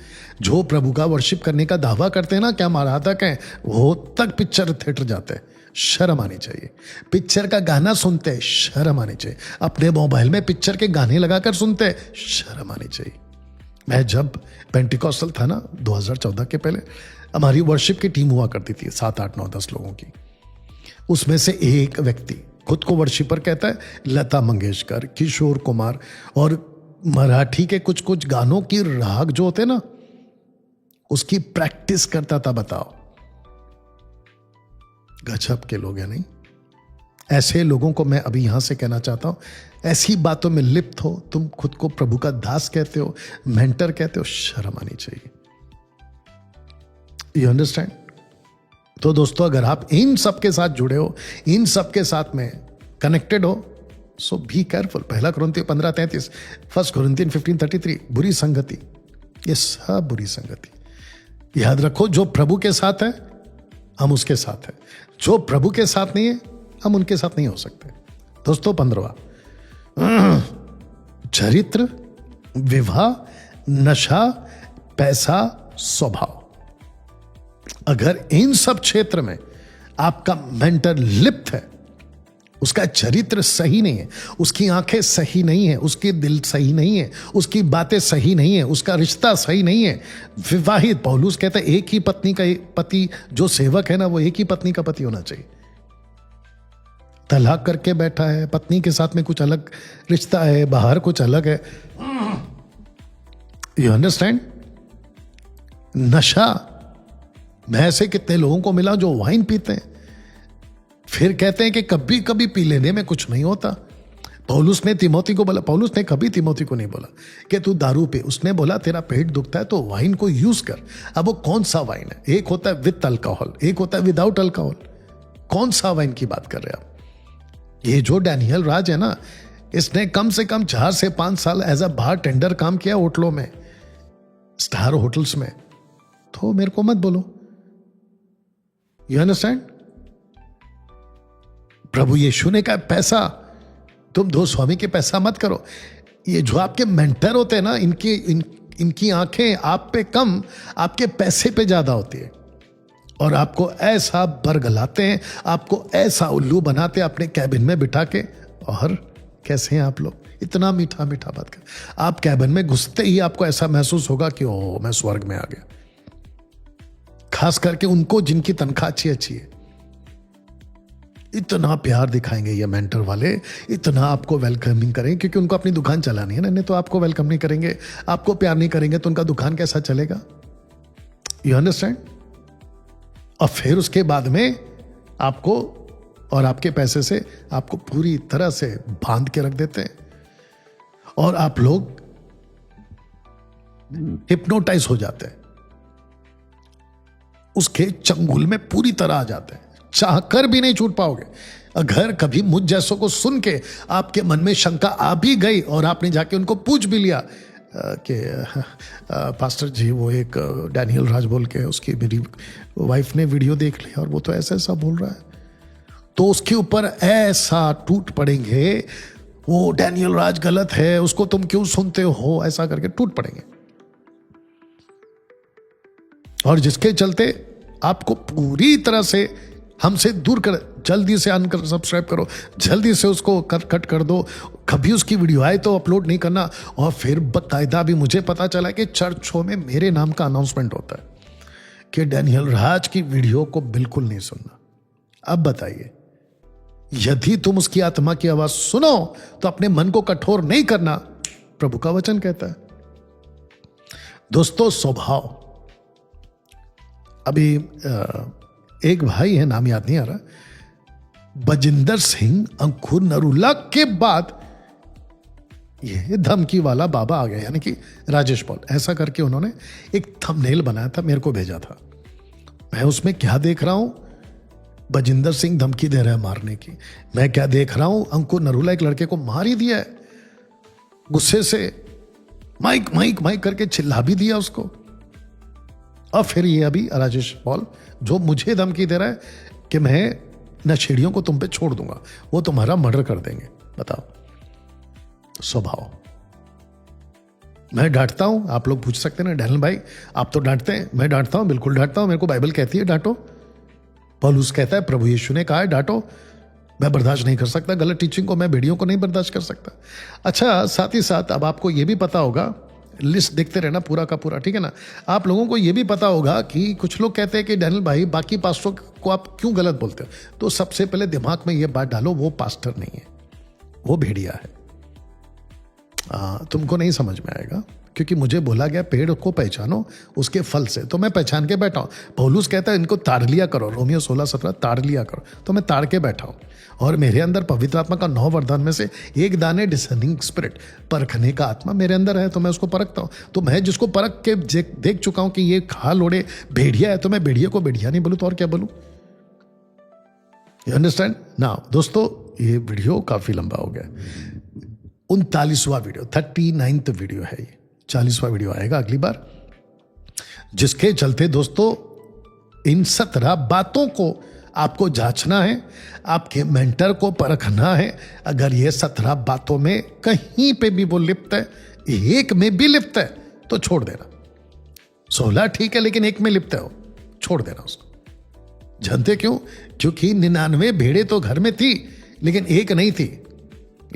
जो प्रभु का वर्शिप करने का दावा करते हैं ना, क्या आराधक हैं, वो तक पिक्चर थिएटर जाते हैं। शर्म आनी चाहिए। पिक्चर का गाना सुनते हैं, शर्म आनी चाहिए। अपने मोबाइल में पिक्चर के गाने लगाकर सुनते हैं, शर्म आनी चाहिए। मैं जब पेंटिकॉस्टल था ना 2014 के पहले, हमारी वर्शिप की टीम हुआ करती थी 7, 8, 9, 10 लोगों की। उसमें से एक व्यक्ति खुद को वर्शिपर कहता है, लता मंगेशकर, किशोर कुमार और मराठी के कुछ कुछ गानों की राग जो होते ना, उसकी प्रैक्टिस करता था। बताओ, गजब के लोग हैं नहीं? ऐसे लोगों को मैं अभी यहां से कहना चाहता हूं, ऐसी बातों में लिप्त हो, तुम खुद को प्रभु का दास कहते हो, मेंटर कहते हो, शर्म आनी चाहिए। You understand? तो दोस्तों, अगर आप इन सब के साथ जुड़े हो, इन सब के साथ में कनेक्टेड हो, सो बी केयरफुल। 1 कुरिन्थियों 15:33, 1 कुरिन्थियों 15:33, बुरी संगति, ये सब बुरी संगति। याद रखो, जो प्रभु के साथ है हम उसके साथ है, जो प्रभु के साथ नहीं है हम उनके साथ नहीं हो सकते। दोस्तों, 15वां, चरित्र, विवाह, नशा, पैसा, स्वभाव। अगर इन सब क्षेत्र में आपका मेंटर लिप्त है, उसका चरित्र सही नहीं है, उसकी आंखें सही नहीं है, उसके दिल सही नहीं है, उसकी बातें सही नहीं है, उसका रिश्ता सही नहीं है। विवाहित, पौलुस कहता है एक ही पत्नी का पति, जो सेवक है ना, वो एक ही पत्नी का पति होना चाहिए। तलाक करके बैठा है, पत्नी के साथ में कुछ अलग रिश्ता है, बाहर कुछ अलग है। You understand? नशा, मैं ऐसे कितने लोगों को मिला जो वाइन पीते हैं, फिर कहते हैं कि कभी कभी पी लेने में कुछ नहीं होता। पौलुस ने तिमोथी को बोला, पौलुस ने कभी तिमोथी को नहीं बोला कि तू दारू पी, उसने बोला तेरा पेट दुखता है तो वाइन को यूज कर। अब वो कौन सा वाइन है? एक होता है विद अल्कोहल, एक होता है विदाउट अल्कोहल। कौन सा वाइन की बात कर रहे हैं आप? ये जो डैनियल राज है ना, इसने कम से कम 4 से 5 साल एज अ बार टेंडर काम किया होटलों में, स्टार होटल्स में। तो मेरे को मत बोलो। You understand? प्रभु यीशु ने कहा, पैसा, तुम दो स्वामी के पैसा मत करो। ये जो आपके मेंटर होते हैं ना, इनकी आंखें आप पे कम, आपके पैसे पे ज्यादा होती है, और आपको ऐसा बरगलाते हैं, आपको ऐसा उल्लू बनाते हैं अपने कैबिन में बिठा के, और कैसे हैं आप लोग? इतना मीठा मीठा बात कर। आप कैबिन में घुसते ही आपको ऐसा महसूस होगा कि ओह मैं स्वर्ग में आ गया। खास करके उनको जिनकी तनख्वाह अच्छी अच्छी है, इतना प्यार दिखाएंगे ये मेंटर वाले, इतना आपको वेलकमिंग करेंगे, क्योंकि उनको अपनी दुकान चलानी है ना। नहीं तो आपको वेलकम नहीं करेंगे, आपको प्यार नहीं करेंगे तो उनका दुकान कैसा चलेगा? You understand? और फिर उसके बाद में आपको और आपके पैसे से आपको पूरी तरह से बांध के रख देते हैं और आप लोग हिप्नोटाइज हो जाते हैं, उसके चंगुल में पूरी तरह आ जाते हैं, चाहकर भी नहीं छूट पाओगे। अगर कभी मुझ जैसों को सुन के आपके मन में शंका आ भी गई और आपने जाके उनको पूछ भी लिया कि पास्टर जी वो एक डैनियल राज बोल के उसकी मेरी वाइफ ने वीडियो देख लिया और वो तो ऐसा ऐसा बोल रहा है, तो उसके ऊपर ऐसा टूट पड़ेंगे, वो डैनियल राज गलत है, उसको तुम क्यों सुनते हो, ऐसा करके टूट पड़ेंगे। और जिसके चलते आपको पूरी तरह से हमसे दूर कर, जल्दी से अनसब्सक्राइब करो, जल्दी से उसको कट कर दो, कभी उसकी वीडियो आए तो अपलोड नहीं करना। और फिर बाकायदा भी मुझे पता चला कि चर्चों में मेरे नाम का अनाउंसमेंट होता है कि डैनियल राज की वीडियो को बिल्कुल नहीं सुनना। अब बताइए, यदि तुम उसकी आत्मा की आवाज सुनो तो अपने मन को कठोर नहीं करना, प्रभु का वचन कहता है। दोस्तों स्वभाव, अभी एक भाई है, नाम याद नहीं आ रहा, बजिंदर सिंह अंकुर नरूला के बाद ये धमकी वाला बाबा आ गया, यानी कि राजेश पॉल, ऐसा करके उन्होंने एक थंबनेल बनाया था, मेरे को भेजा था। मैं उसमें क्या देख रहा हूं, बजिंदर सिंह धमकी दे रहा है मारने की। मैं क्या देख रहा हूं, अंकुर नरूला एक लड़के को मार ही दिया है, गुस्से से माइक माइक माइक करके चिल्ला भी दिया उसको। और फिर ये अभी राजेश पॉल जो मुझे धमकी दे रहा है कि मैं नशेड़ियों को तुम पे छोड़ दूंगा, वो तुम्हारा मर्डर कर देंगे। बताओ स्वभाव। मैं डांटता हूं, आप लोग पूछ सकते हैं ना डैनियल भाई आप तो डांटते हैं, मैं डांटता हूं, बिल्कुल डांटता हूं। मेरे को बाइबल कहती है डांटो, पौलुस कहता है, प्रभु यीशु ने कहा है डांटो। मैं बर्दाश्त नहीं कर सकता गलत टीचिंग को, मैं वीडियो को नहीं बर्दाश्त कर सकता। अच्छा, साथ ही साथ अब आपको यह भी पता होगा, लिस्ट देखते रहना पूरा का पूरा, ठीक है ना। आप लोगों को यह भी पता होगा कि कुछ लोग कहते हैं कि डैनियल भाई बाकी पास्टरों को आप क्यों गलत बोलते हो। तो सबसे पहले दिमाग में यह बात डालो, वो पास्टर नहीं है, वो भेड़िया है। तुमको नहीं समझ में आएगा, क्योंकि मुझे बोला गया पेड़ को पहचानो उसके फल से, तो मैं पहचान के बैठा हूं। पौलुस कहता है इनको ताड़ लिया करो, रोमियो 16:17 ताड़ लिया करो, तो मैं ताड़ के बैठा हूं। और मेरे अंदर पवित्र आत्मा का 9 वरदान में से एक दाने डिसर्निंग स्पिरिट, परखने का आत्मा मेरे अंदर है, तो मैं उसको परखता हूं। तो मैं जिसको परख के देख चुका हूं कि ये खाल ओढ़े भेड़िया है, तो मैं भेड़िया को भेड़िया नहीं बोलूं तो और क्या बोलूं? You understand now? दोस्तों ये वीडियो काफी लंबा हो गया, 39वां वीडियो, 39th वीडियो है ये, 40वां वीडियो आएगा अगली बार, जिसके चलते दोस्तों इन 17 बातों को आपको जांचना है, आपके मेंटर को परखना है। अगर ये 17 बातों में कहीं पे भी वो लिप्त है, एक में भी लिप्त है, तो छोड़ देना। 16 ठीक है, लेकिन एक में लिप्त है, छोड़ देना उसको। जानते क्यों? क्योंकि 99 भेड़े तो घर में थी, लेकिन एक नहीं थी।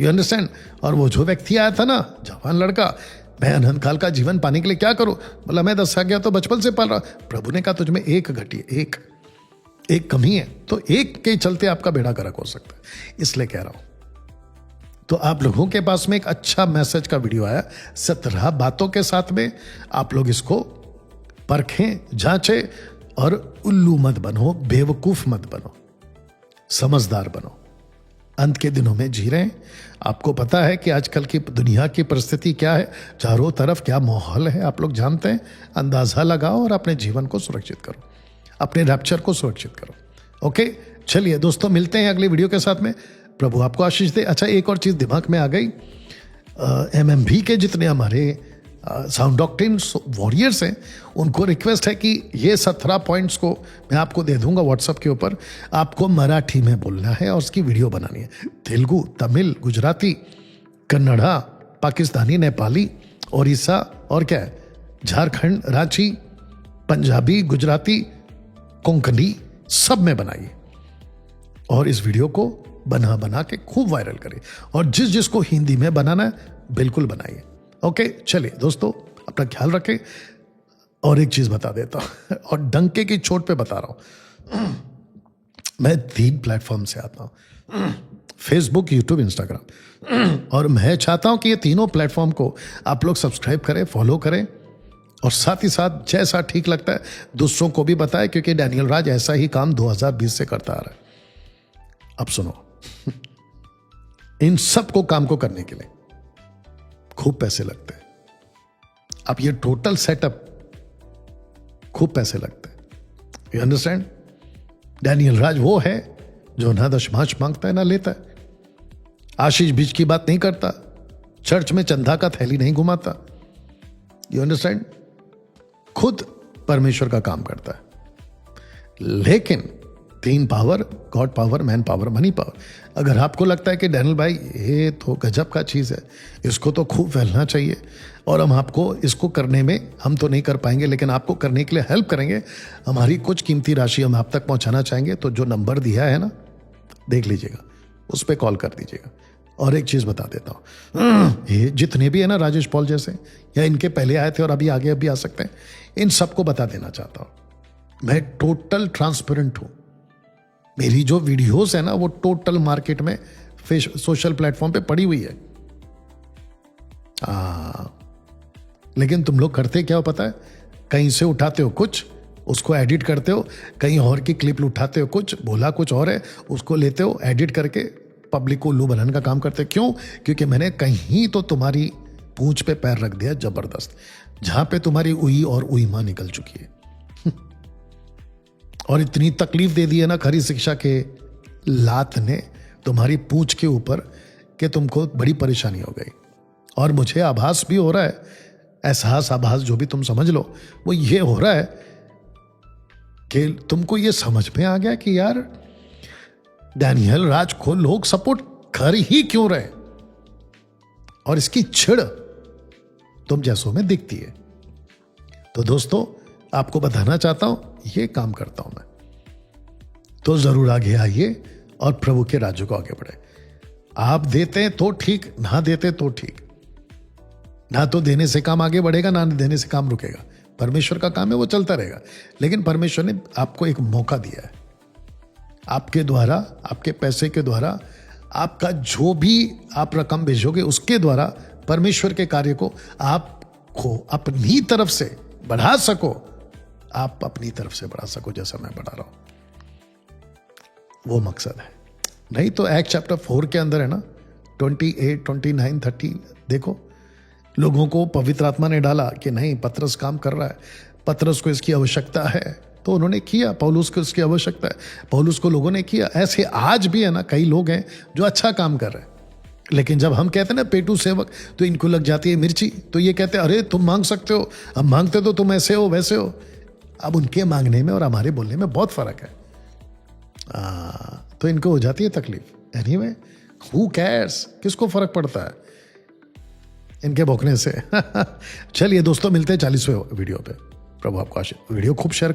You understand? और वो जो व्यक्ति आया था ना, जवान लड़का, मैं अनंत काल का जीवन पाने के लिए क्या करूं? बोला मैं 10 गया तो बचपन से पाल रहा। प्रभु ने कहा तुझमें एक घटी है, एक कमी है, तो एक के चलते आपका बेड़ा गर्क हो सकता है, इसलिए कह रहा हूं। तो आप लोगों के पास में एक अच्छा मैसेज का वीडियो आया 17 बातों के साथ में, आप लोग इसको परखें, जांचें और उल्लू मत बनो, बेवकूफ मत बनो, समझदार बनो। अंत के दिनों में जी रहे हैं, आपको पता है कि आजकल की दुनिया की परिस्थिति क्या है, चारों तरफ क्या माहौल है, आप लोग जानते हैं। अंदाजा लगाओ और अपने जीवन को सुरक्षित करो, अपने रैप्चर को सुरक्षित करो। ओके, चलिए दोस्तों मिलते हैं अगली वीडियो के साथ में। प्रभु आपको आशीष दे। अच्छा, एक और चीज दिमाग में आ गई, MMV के जितने हमारे साउंड डॉक्ट्रिन वॉरियर्स हैं, उनको रिक्वेस्ट है कि ये 17 पॉइंट्स को मैं आपको दे दूंगा व्हाट्सएप के ऊपर, आपको मराठी में बोलना है और उसकी वीडियो बनानी है। तेलुगु, तमिल, गुजराती, कन्नड़ा, पाकिस्तानी, नेपाली, ओडिशा और क्या है, झारखंड, रांची, पंजाबी, गुजराती, कोंकणी, सब में बनाइए। और इस वीडियो को बना बना के खूब वायरल करें, और जिस जिसको हिंदी में बनाना है बिल्कुल बनाइए। ओके, चलिए दोस्तों, अपना ख्याल रखें। और एक चीज बता देता हूं और डंके की चोट पे बता रहा हूं, मैं 3 प्लेटफॉर्म से आता हूं, फेसबुक, यूट्यूब, इंस्टाग्राम, और मैं चाहता हूं कि ये तीनों प्लेटफॉर्म को आप लोग सब्सक्राइब करें, फॉलो करें, और साथ ही साथ जैसा ठीक लगता है दूसरों को भी बताएं, क्योंकि डैनियल राज ऐसा ही काम 2020 से करता आ रहा है। अब सुनो, इन सब को काम को करने के लिए खूब पैसे लगते हैं। अब ये टोटल सेटअप खूब पैसे लगते हैं। You understand? डैनियल राज वो है जो ना दशमांश मांगता है ना लेता है, आशीष बीच की बात नहीं करता, चर्च में चंदा का थैली नहीं घुमाता। You understand? खुद परमेश्वर का काम करता है। लेकिन 3 power, God power, man power, money power. अगर आपको लगता है कि डैनियल भाई ये तो गजब का चीज है, इसको तो खूब फैलना चाहिए, और हम आपको इसको करने में, हम तो नहीं कर पाएंगे लेकिन आपको करने के लिए हेल्प करेंगे, हमारी कुछ कीमती राशि हम आप तक पहुंचाना चाहेंगे, तो जो नंबर दिया है ना, देख लीजिएगा, उस पर कॉल कर दीजिएगा। और एक चीज बता देता हूं, ये जितने भी है ना, राजेश पॉल जैसे, या इनके पहले आए थे और अभी आगे भी आ सकते हैं, इन सबको बता देना चाहता हूं, मैं टोटल ट्रांसपेरेंट हूं। मेरी जो वीडियोस है ना, वो टोटल मार्केट में सोशल प्लेटफॉर्म पे पड़ी हुई है। लेकिन तुम लोग करते क्या हो पता है? कहीं से उठाते हो कुछ, उसको एडिट करते हो, कहीं और की क्लिप उठाते हो, कुछ बोला कुछ और है, उसको लेते हो, एडिट करके पब्लिक को उल्लू बनाने का काम करते हो। क्यों? क्योंकि मैंने कहीं तो तुम्हारी पूंछ पे पैर रख दिया जबरदस्त, जहां पे तुम्हारी उई और उई मां निकल चुकी है। और इतनी तकलीफ दे दी है ना खरी शिक्षा के लात ने तुम्हारी पूंछ के ऊपर कि तुमको बड़ी परेशानी हो गई। और मुझे आभास भी हो रहा है, एहसास, आभास, जो भी तुम समझ लो, वो ये हो रहा है कि तुमको ये समझ में आ गया कि यार डैनियल राज को लोग सपोर्ट कर ही क्यों रहे, और इसकी छिड़ तुम जैसों में दिखती है। तो दोस्तों, आपको बताना चाहता हूं, ये काम करता हूं मैं, तो जरूर आगे आइए और प्रभु के राज्य को आगे बढ़े। आप देते हैं तो ठीक, ना देते तो ठीक। ना तो देने से काम आगे बढ़ेगा, ना देने से काम रुकेगा। परमेश्वर का काम है, वो चलता रहेगा। लेकिन परमेश्वर ने आपको एक मौका दिया है, आपके द्वारा, आपके पैसे के द्वारा, आपका जो भी आप रकम भेजोगे उसके द्वारा परमेश्वर के कार्य को आपको अपनी तरफ से बढ़ा सको, आप अपनी तरफ से बढ़ा सको, जैसा मैं बढ़ा रहा हूं, वो मकसद है। नहीं तो एक्ट चैप्टर 4 के अंदर है ना, 28, 29, 30, देखो, लोगों को पवित्र आत्मा ने डाला कि नहीं, पतरस काम कर रहा है, पतरस को इसकी आवश्यकता है, तो उन्होंने किया। पौलुस को इसकी आवश्यकता है, पौलुस को लोगों ने किया। ऐसे आज भी है ना, कई लोग हैं जो अच्छा काम कर रहे हैं, लेकिन जब हम कहते हैं ना पेटू सेवक, तो इनको लग जाती है मिर्ची, तो ये कहते हैं अरे तुम मांग सकते हो, हम मांगते तो तुम ऐसे हो वैसे हो। अब उनके मांगने में और हमारे बोलने में बहुत फर्क है, तो इनको हो जाती है तकलीफ। एनीवे, हु कैर्स, किसको फर्क पड़ता है इनके भौंकने से। चलिए दोस्तों, मिलते हैं 40वें वीडियो पे। प्रभु आपको आशीष। वीडियो खूब शेयर